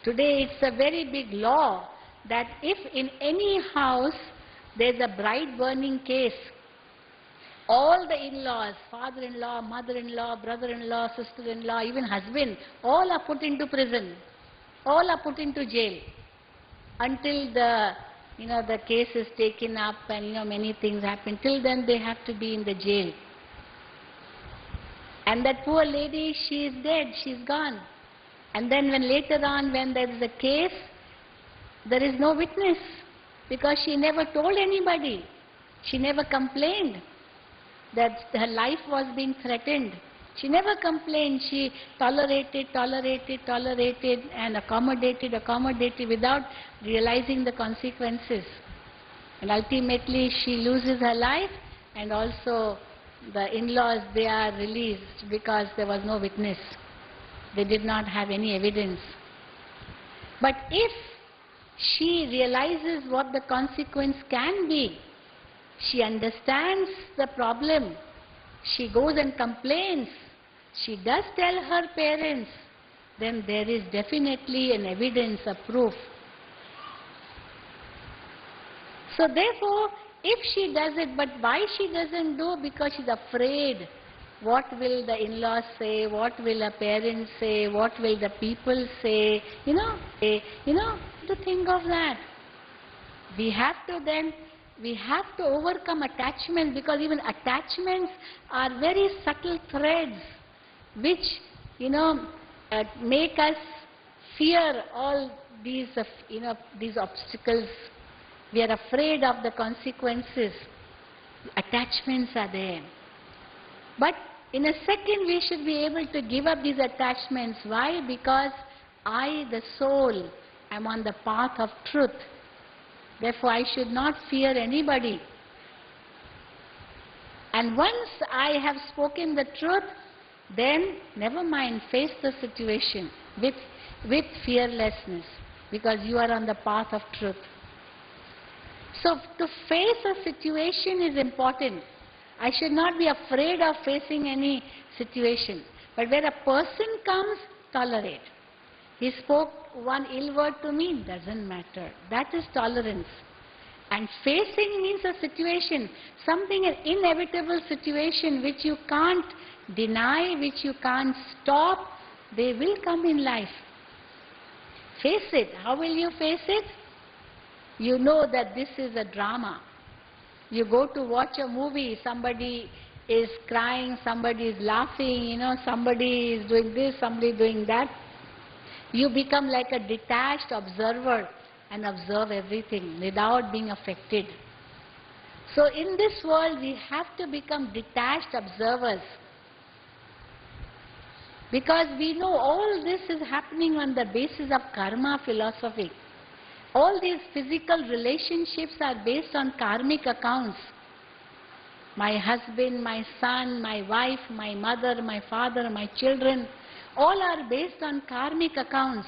[SPEAKER 1] Today it's a very big law that if in any house there's a bride burning case, all the in-laws, father-in-law, mother-in-law, brother-in-law, sister-in-law, even husband, all are put into prison. All are put into jail until the case is taken up and many things happen. Till then they have to be in the jail. And that poor lady, she is dead, she is gone. And then later on when there is a case, there is no witness because she never told anybody. She never complained that her life was being threatened. She never complained. She tolerated and accommodated without realizing the consequences. And ultimately she loses her life, and also the in-laws, they are released because there was no witness. They did not have any evidence. But if she realizes what the consequence can be, she understands the problem, she goes and complains, she does tell her parents, then there is definitely an evidence, a proof. So therefore, if she does it, but why she doesn't do? Because she's afraid. What will the in-laws say? What will her parents say? What will the people say? To think of that. We have to overcome attachment, because even attachments are very subtle threads which, make us fear all these obstacles. We are afraid of the consequences. Attachments are there. But in a second we should be able to give up these attachments. Why? Because I, the soul, am on the path of truth. Therefore I should not fear anybody. And once I have spoken the truth, then never mind, face the situation with fearlessness, because you are on the path of truth. So to face a situation is important. I should not be afraid of facing any situation. But where a person comes, tolerate. He spoke one ill word to me, doesn't matter. That is tolerance. And facing means a situation, something, an inevitable situation which you can't deny, which you can't stop. They will come in life. Face it. How will you face it? You know that this is a drama. You go to watch a movie, somebody is crying, somebody is laughing, somebody is doing this, somebody doing that. You become like a detached observer and observe everything without being affected. So in this world we have to become detached observers, because we know all this is happening on the basis of karma philosophy. All these physical relationships are based on karmic accounts. My husband, my son, my wife, my mother, my father, my children, all are based on karmic accounts.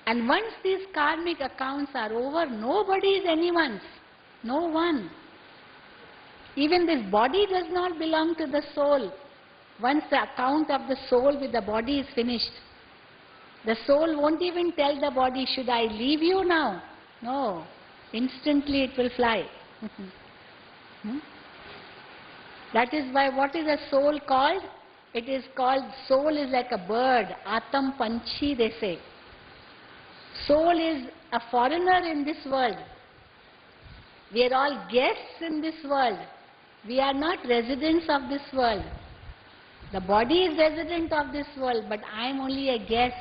[SPEAKER 1] And once these karmic accounts are over, nobody is anyone's. No one. Even this body does not belong to the soul. Once the account of the soul with the body is finished, the soul won't even tell the body, should I leave you now? No. Instantly it will fly. That is why, what is a soul called? It is called, soul is like a bird. Atam Panchi, they say. Soul is a foreigner in this world. We are all guests in this world. We are not residents of this world. The body is resident of this world, but I am only a guest.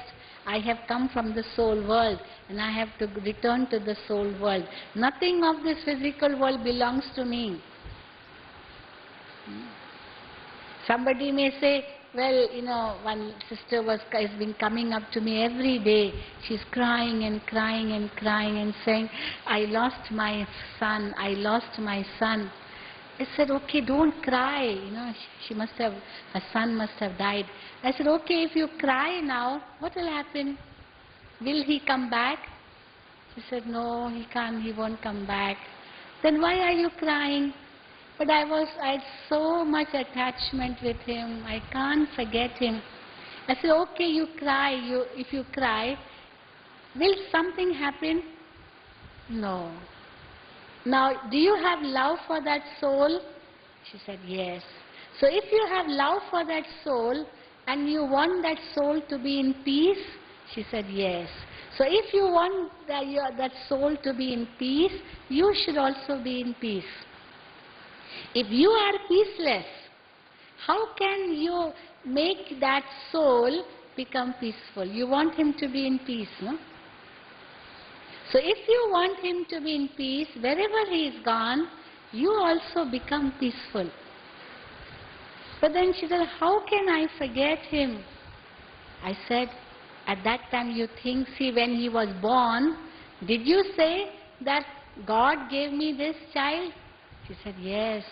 [SPEAKER 1] I have come from the soul world and I have to return to the soul world. Nothing of this physical world belongs to me. Somebody may say, well, one sister has been coming up to me every day. She's crying and crying and crying and saying, I lost my son, I lost my son. I said, okay, don't cry. Her son must have died. I said, okay, if you cry now, what will happen? Will he come back? She said, no, he can't, he won't come back. Then why are you crying? But I had so much attachment with him, I can't forget him. I said, okay, you cry, if you cry, will something happen? No. Now, do you have love for that soul? She said, yes. So if you have love for that soul and you want that soul to be in peace, she said, yes. So if you want that soul to be in peace, you should also be in peace. If you are peaceless, how can you make that soul become peaceful? You want him to be in peace, no? So if you want him to be in peace, wherever he is gone, you also become peaceful. But then she said, how can I forget him? I said, at that time you think, see, when he was born, did you say that God gave me this child? She said, yes.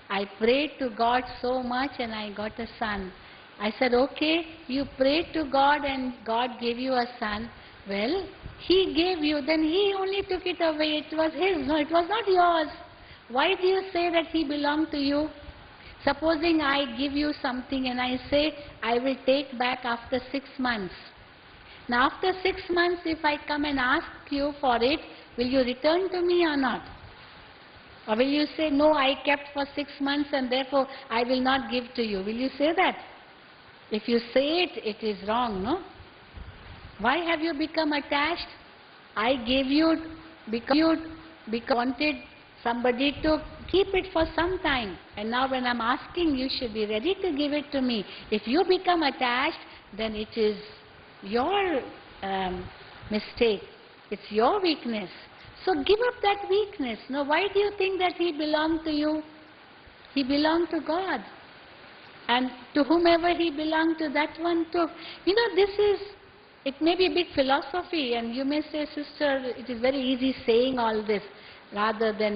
[SPEAKER 1] I prayed to God so much and I got a son. I said, okay, you prayed to God and God gave you a son. Well, he gave you, then he only took it away. It was his. No, it was not yours. Why do you say that he belonged to you? Supposing I give you something and I say, I will take back after 6 months. Now after 6 months, if I come and ask you for it, will you return to me or not? Or will you say, no, I kept for 6 months and therefore I will not give to you? Will you say that? If you say it, it is wrong, no? Why have you become attached? I gave you because you wanted somebody to keep it for some time. And now when I'm asking, you should be ready to give it to me. If you become attached, then it is your mistake. It's your weakness. So give up that weakness. Now why do you think that he belonged to you? He belonged to God. And to whomever he belonged to, that one too. You know, this is, it may be a big philosophy, and you may say, sister, it is very easy saying all this rather than,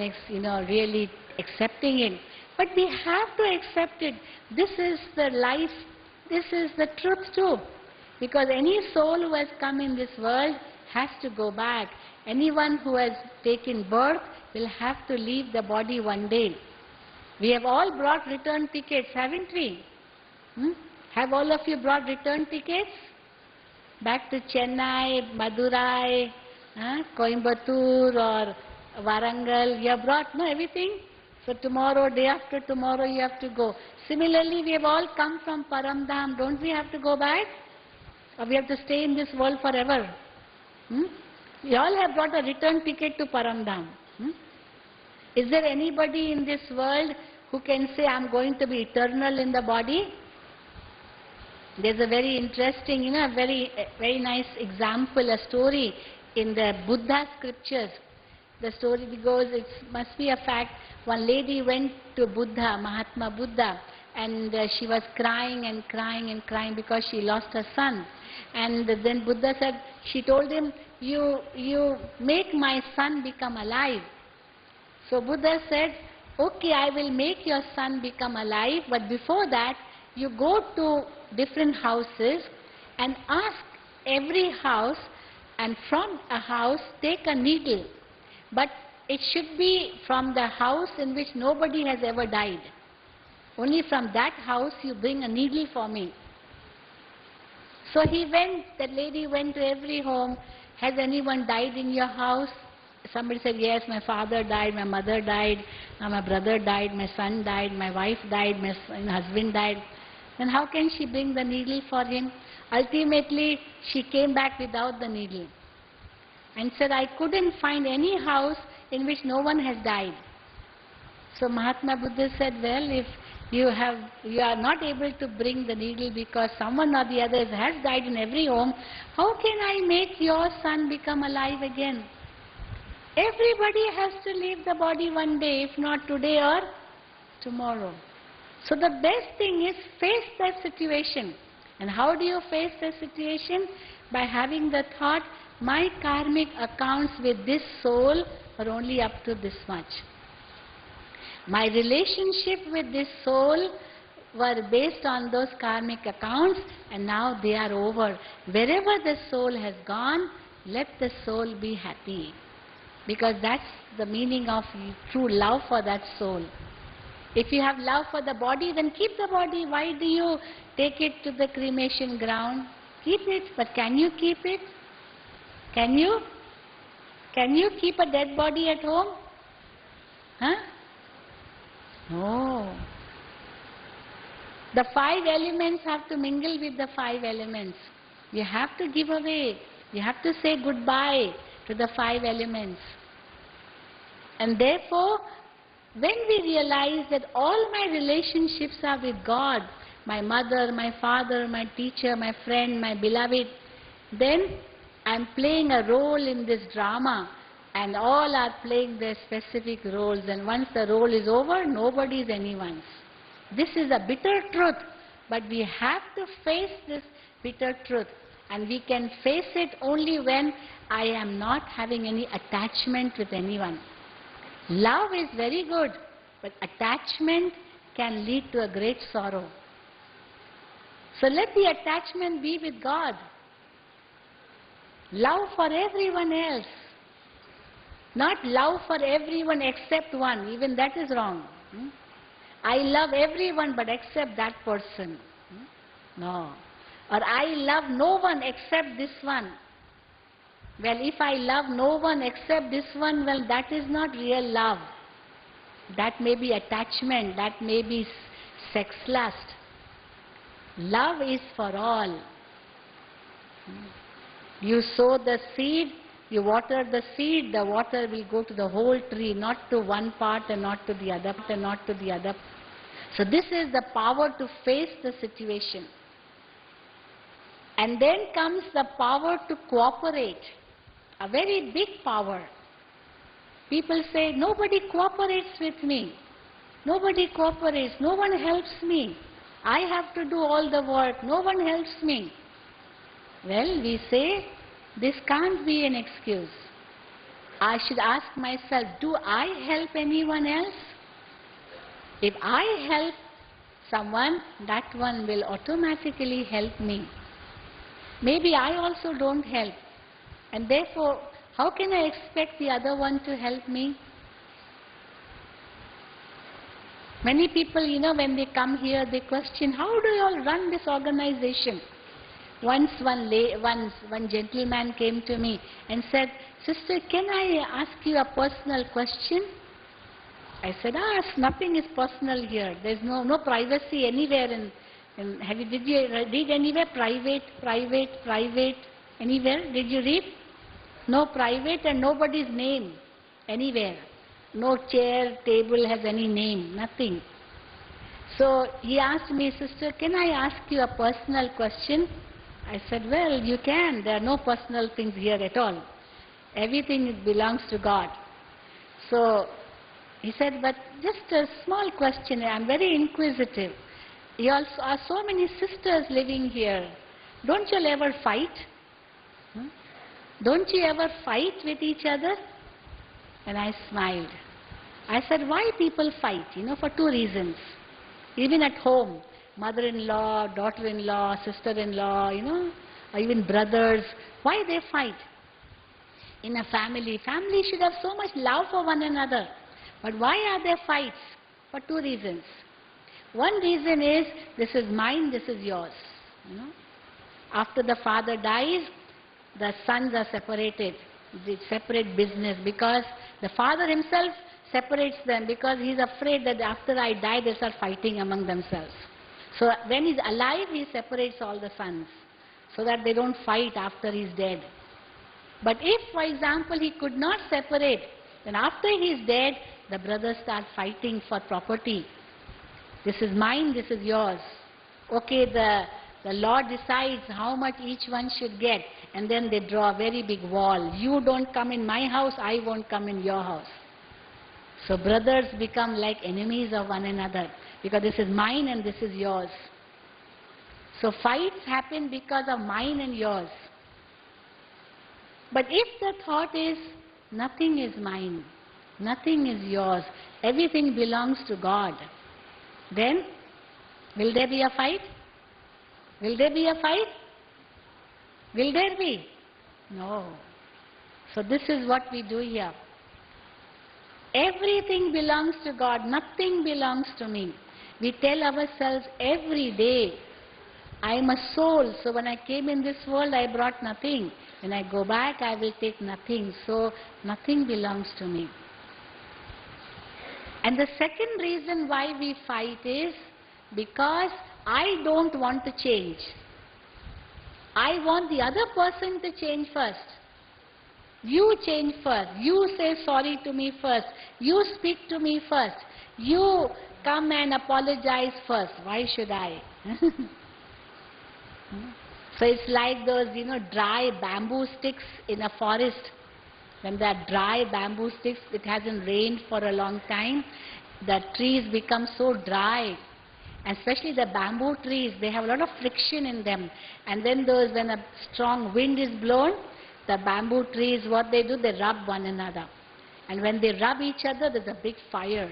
[SPEAKER 1] really accepting it. But we have to accept it. This is the life, this is the truth too. Because any soul who has come in this world has to go back. Anyone who has taken birth will have to leave the body one day. We have all brought return tickets, haven't we? Have all of you brought return tickets? Back to Chennai, Madurai, Coimbatore or Warangal. You have brought, no, everything? So tomorrow, day after tomorrow, you have to go. Similarly, we have all come from Paramdham. Don't we have to go back? Or we have to stay in this world forever? We all have brought a return ticket to Paramdham. Is there anybody in this world who can say, I'm going to be eternal in the body? There's a very interesting, very nice example, a story in the Buddha scriptures. The story goes, it must be a fact, one lady went to Buddha, Mahatma Buddha, and she was crying and crying and crying because she lost her son. And then Buddha said, she told him, you make my son become alive. So Buddha said, okay, I will make your son become alive, but before that, you go to different houses and ask every house, and from a house take a needle. But it should be from the house in which nobody has ever died. Only from that house you bring a needle for me. So he went, that lady went to every home. Has anyone died in your house? Somebody said, yes, my father died, my mother died, my brother died, my son died, my wife died, my husband died. Then how can she bring the needle for him? Ultimately, she came back without the needle and said, I couldn't find any house in which no one has died. So Mahatma Buddha said, well, if you are not able to bring the needle because someone or the other has died in every home, how can I make your son become alive again? Everybody has to leave the body one day, if not today or tomorrow. So the best thing is face that situation. And how do you face the situation? By having the thought, my karmic accounts with this soul are only up to this much. My relationship with this soul were based on those karmic accounts, and now they are over. Wherever the soul has gone, let the soul be happy. Because that's the meaning of true love for that soul. If you have love for the body, then keep the body. Why do you take it to the cremation ground? Keep it. But can you keep it? Can you? Can you keep a dead body at home? Huh? No. The 5 elements have to mingle with the 5 elements. You have to give away. You have to say goodbye to the 5 elements. And therefore, when we realize that all my relationships are with God, my mother, my father, my teacher, my friend, my beloved, then I'm playing a role in this drama, and all are playing their specific roles, and once the role is over, nobody is anyone's. This is a bitter truth, but we have to face this bitter truth, and we can face it only when I am not having any attachment with anyone. Love is very good, but attachment can lead to a great sorrow. So let the attachment be with God. Love for everyone else. Not love for everyone except one. Even that is wrong. I love everyone but except that person. No. Or I love no one except this one. Well, if I love no one except this one, well, that is not real love. That may be attachment, that may be sex lust. Love is for all. You sow the seed, you water the seed, the water will go to the whole tree, not to one part and not to the other, and not to the other. So this is the power to face the situation. And then comes the power to cooperate. A very big power. People say, nobody cooperates with me. Nobody cooperates. No one helps me. I have to do all the work. No one helps me. Well, we say, this can't be an excuse. I should ask myself, do I help anyone else? If I help someone, that one will automatically help me. Maybe I also don't help. And therefore, how can I expect the other one to help me? Many people, when they come here, they question, how do you all run this organization? Once one gentleman came to me and said, Sister, can I ask you a personal question? I said, ask. Nothing is personal here. There's no privacy anywhere. Did you read anywhere? Private, anywhere? Did you read? No private and nobody's name anywhere. No chair, table has any name, nothing. So he asked me, Sister, can I ask you a personal question? I said, well, you can. There are no personal things here at all. Everything belongs to God. So he said, but just a small question. I'm very inquisitive. You also are so many sisters living here. Don't you ever fight? Don't you ever fight with each other? And I smiled. I said, why people fight? For two reasons. Even at home, mother-in-law, daughter-in-law, sister-in-law, or even brothers, why they fight? In a family should have so much love for one another. But why are there fights? For two reasons. One reason is, this is mine, this is yours. After the father dies, the sons are separated. They separate business because the father himself separates them because he's afraid that after I die, they start fighting among themselves. So when he's alive, he separates all the sons so that they don't fight after he's dead. But if, for example, he could not separate, then after he's dead, the brothers start fighting for property. This is mine, this is yours. Okay, the Lord decides how much each one should get, and then they draw a very big wall. You don't come in my house, I won't come in your house. So brothers become like enemies of one another, because this is mine and this is yours. So fights happen because of mine and yours. But if the thought is, nothing is mine, nothing is yours, everything belongs to God, then will there be a fight? Will there be a fight? Will there be? No. So this is what we do here. Everything belongs to God, nothing belongs to me. We tell ourselves every day, I am a soul, so when I came in this world, I brought nothing. When I go back, I will take nothing, so nothing belongs to me. And the second reason why we fight is because I don't want to change. I want the other person to change first. You change first. You say sorry to me first. You speak to me first. You come and apologize first. Why should I? So it's like those, dry bamboo sticks in a forest. When there are dry bamboo sticks, it hasn't rained for a long time, the trees become so dry. Especially the bamboo trees, they have a lot of friction in them. And then when a strong wind is blown, the bamboo trees, what they do, they rub one another. And when they rub each other, there's a big fire.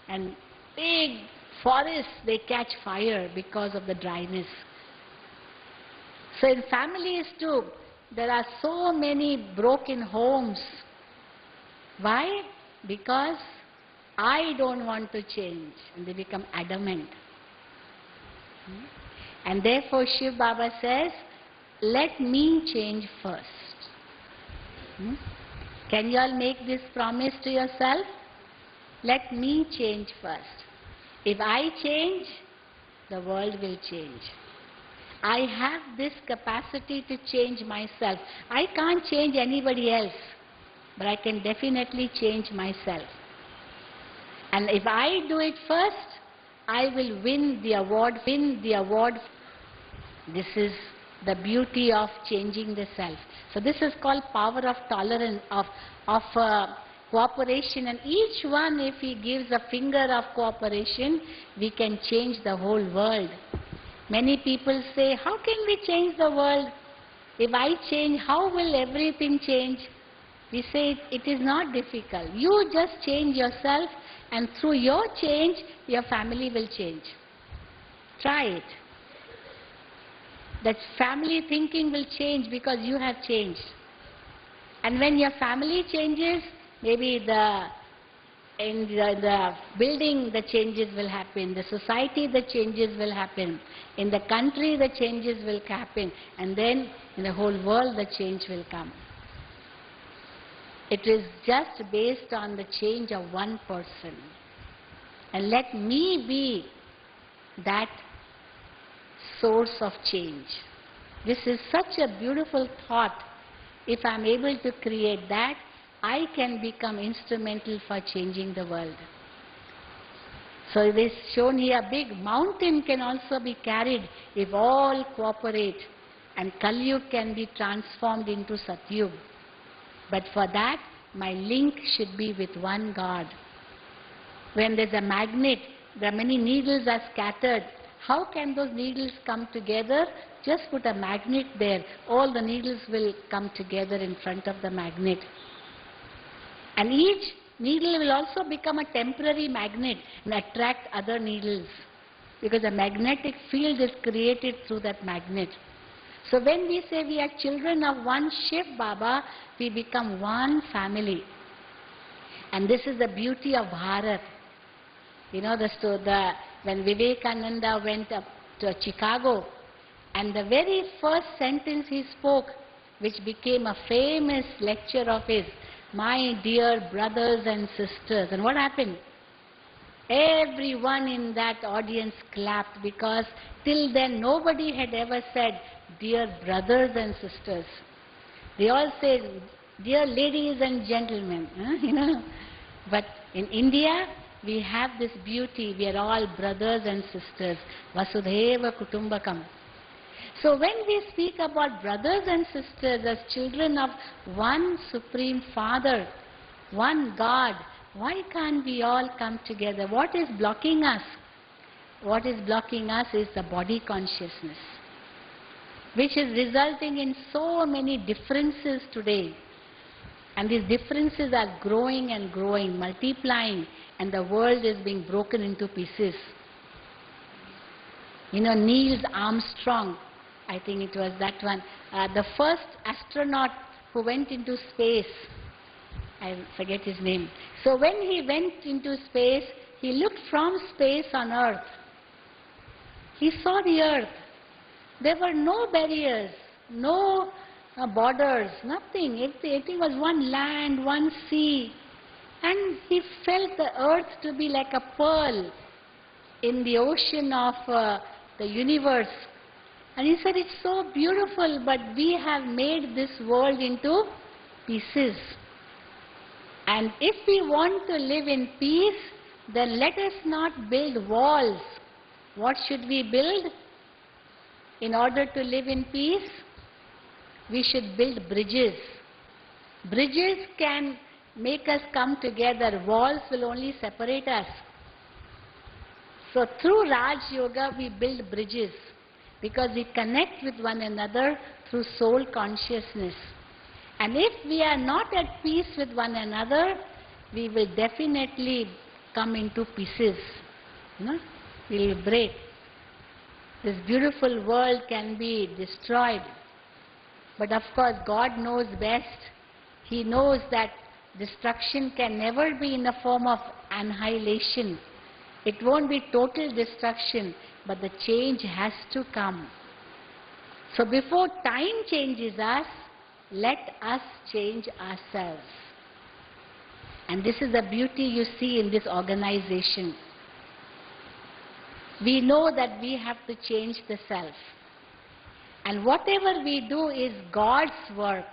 [SPEAKER 1] And big forests, they catch fire because of the dryness. So in families too, there are so many broken homes. Why? Because I don't want to change. And they become adamant. And therefore Shiv Baba says, let me change first. Can you all make this promise to yourself? Let me change first. If I change, the world will change. I have this capacity to change myself. I can't change anybody else, but I can definitely change myself. And if I do it first, I will win the award. This is the beauty of changing the self. So this is called power of tolerance, of cooperation. And each one, if he gives a finger of cooperation, we can change the whole world. Many people say, how can we change the world? If I change, how will everything change? We say it is not difficult. You just change yourself, and through your change, your family will change. Try it. That family thinking will change because you have changed. And when your family changes, maybe in the building the changes will happen, the society the changes will happen, in the country the changes will happen, and then in the whole world the change will come. It is just based on the change of one person. And let me be that source of change. This is such a beautiful thought. If I am able to create that, I can become instrumental for changing the world. So it is shown here, a big mountain can also be carried if all cooperate, and Kalyug can be transformed into Satyug. But for that, my link should be with one God. When there's a magnet, there are many needles are scattered. How can those needles come together? Just put a magnet there. All the needles will come together in front of the magnet. And each needle will also become a temporary magnet and attract other needles, because a magnetic field is created through that magnet. So when we say we are children of one Shiv Baba, we become one family. And this is the beauty of Bharat. You know, when Vivekananda went up to Chicago, and the very first sentence he spoke, which became a famous lecture of his, my dear brothers and sisters. And what happened? Everyone in that audience clapped, because till then nobody had ever said, dear brothers and sisters. They all said, dear ladies and gentlemen. You know. But in India, we have this beauty. We are all brothers and sisters. Vasudhaiva Kutumbakam. So when we speak about brothers and sisters as children of one Supreme Father, one God, why can't we all come together? What is blocking us? What is blocking us is the body consciousness, which is resulting in so many differences today. And these differences are growing and growing, multiplying, and the world is being broken into pieces. You know, Neil Armstrong, I think it was that one, the first astronaut who went into space, I forget his name. So when he went into space, he looked from space on Earth. He saw the Earth. There were no barriers, no borders, nothing. Everything was one land, one sea. And he felt the Earth to be like a pearl in the ocean of the universe. And he said, it's so beautiful, but we have made this world into pieces. And if we want to live in peace, then let us not build walls. What should we build? In order to live in peace, we should build bridges. Bridges can make us come together. Walls will only separate us. So through Raj Yoga, we build bridges, because we connect with one another through soul consciousness. And if we are not at peace with one another, we will definitely come into pieces. You know? We will break. This beautiful world can be destroyed. But of course, God knows best. He knows that destruction can never be in the form of annihilation. It won't be total destruction, but the change has to come. So before time changes us, let us change ourselves. And this is the beauty you see in this organization. We know that we have to change the self. And whatever we do is God's work.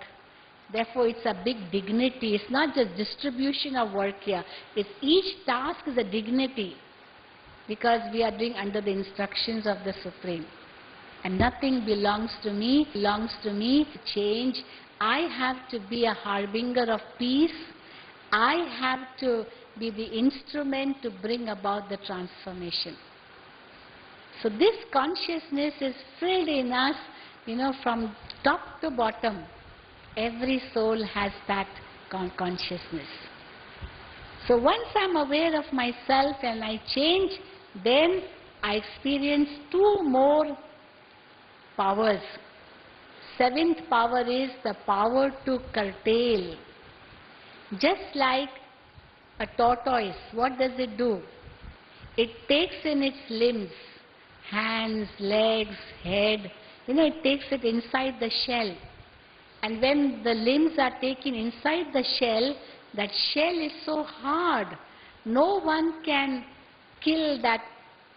[SPEAKER 1] Therefore, it's a big dignity. It's not just distribution of work here. It's each task is a dignity, because we are doing under the instructions of the Supreme. And nothing belongs to me to change. I have to be a harbinger of peace. I have to be the instrument to bring about the transformation. So this consciousness is filled in us, from top to bottom. Every soul has that consciousness. So once I'm aware of myself and I change, then I experience two more powers. Seventh power is the power to curtail. Just like a tortoise, what does it do? It takes in its limbs, hands, legs, head, it takes it inside the shell. And when the limbs are taken inside the shell, that shell is so hard. No one can kill that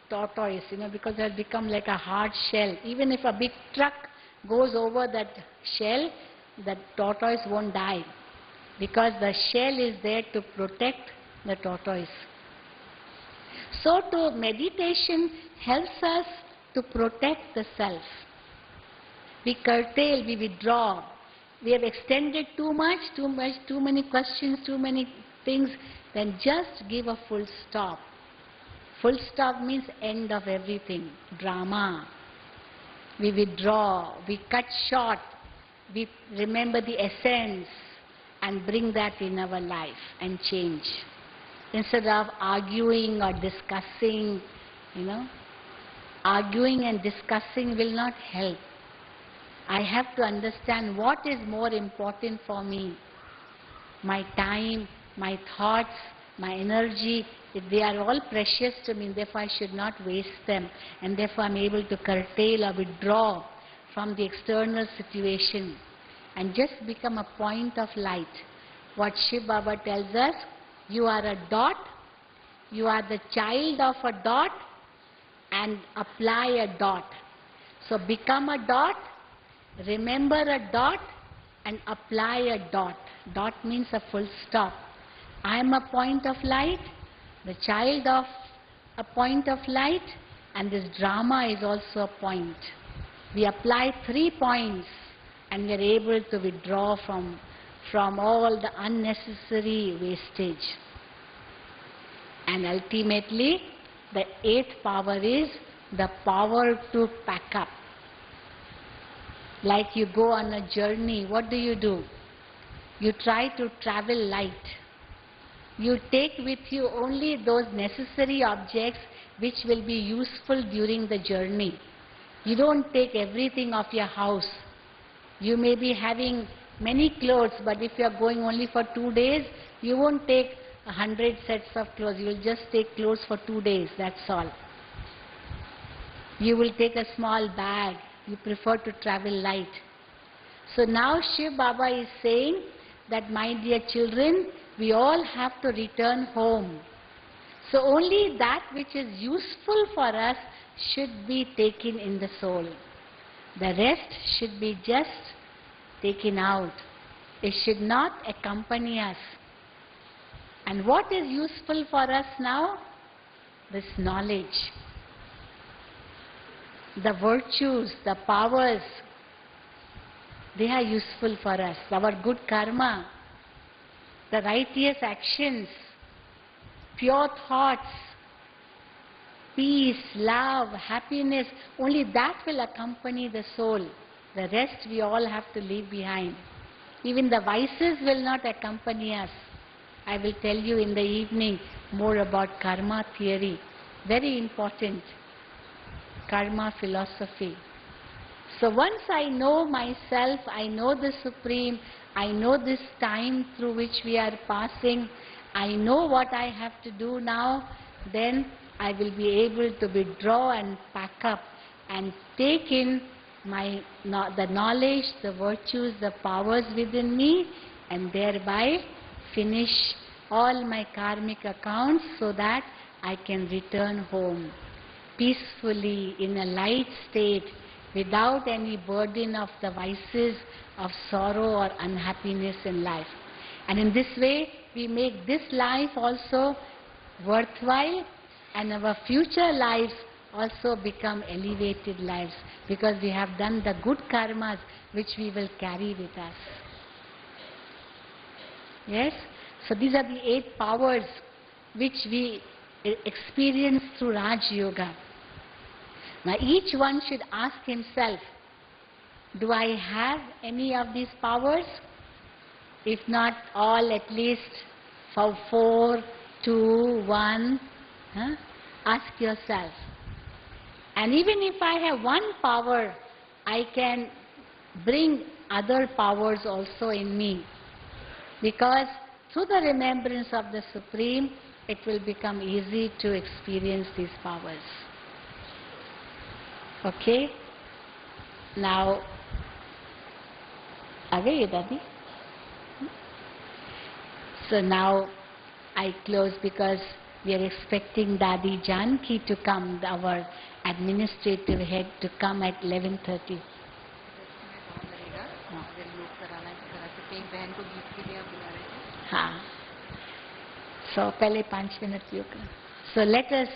[SPEAKER 1] tortoise, because it has become like a hard shell. Even if a big truck goes over that shell, the tortoise won't die, because the shell is there to protect the tortoise. So meditation helps us to protect the self. We curtail, we withdraw. We have extended too many questions, too many things, then just give a full stop. Full stop means end of everything, drama. We withdraw, we cut short, we remember the essence and bring that in our life and change. Instead of arguing or discussing, arguing and discussing will not help. I have to understand what is more important for me. My time, my thoughts, my energy, they are all precious to me, therefore I should not waste them. And therefore I am able to curtail or withdraw from the external situation and just become a point of light. What Shiv Baba tells us, you are a dot, you are the child of a dot, and apply a dot. So become a dot, remember a dot, and apply a dot. Dot means a full stop. I am a point of light, the child of a point of light, and this drama is also a point. We apply 3 points and we are able to withdraw from all the unnecessary wastage. And ultimately, the 8th power is the power to pack up. Like you go on a journey, what do? You try to travel light. You take with you only those necessary objects which will be useful during the journey. You don't take everything of your house. You may be having many clothes, but if you are going only for 2 days, you won't take 100 sets of clothes. You will just take clothes for 2 days, that's all. You will take a small bag. You prefer to travel light. So now Shiv Baba is saying that, my dear children, we all have to return home. So only that which is useful for us should be taken in the soul. The rest should be just taken out. It should not accompany us. And what is useful for us now? This knowledge. The virtues, the powers, they are useful for us. Our good karma, the righteous actions, pure thoughts, peace, love, happiness, only that will accompany the soul. The rest we all have to leave behind. Even the vices will not accompany us. I will tell you in the evening more about karma theory. Very important. Karma philosophy. So once I know myself, I know the Supreme, I know this time through which we are passing, I know what I have to do now, then I will be able to withdraw and pack up and take in the knowledge, the virtues, the powers within me, and thereby finish all my karmic accounts so that I can return home peacefully in a light state without any burden of the vices of sorrow or unhappiness in life. And in this way, we make this life also worthwhile and our future lives also become elevated lives because we have done the good karmas which we will carry with us. Yes? So these are the 8 powers which we experience through Raj Yoga. Now each one should ask himself, do I have any of these powers? If not all, at least for 4, 2, 1. Ask yourself. And even if I have one power, I can bring other powers also in me. Because through the remembrance of the Supreme, it will become easy to experience these powers. Okay? Now, away, Daddy. So now I close because we are expecting Dadi Janki to come, our administrative head, to come at 11:30. हाँ, so पहले 5 minute योग. So let us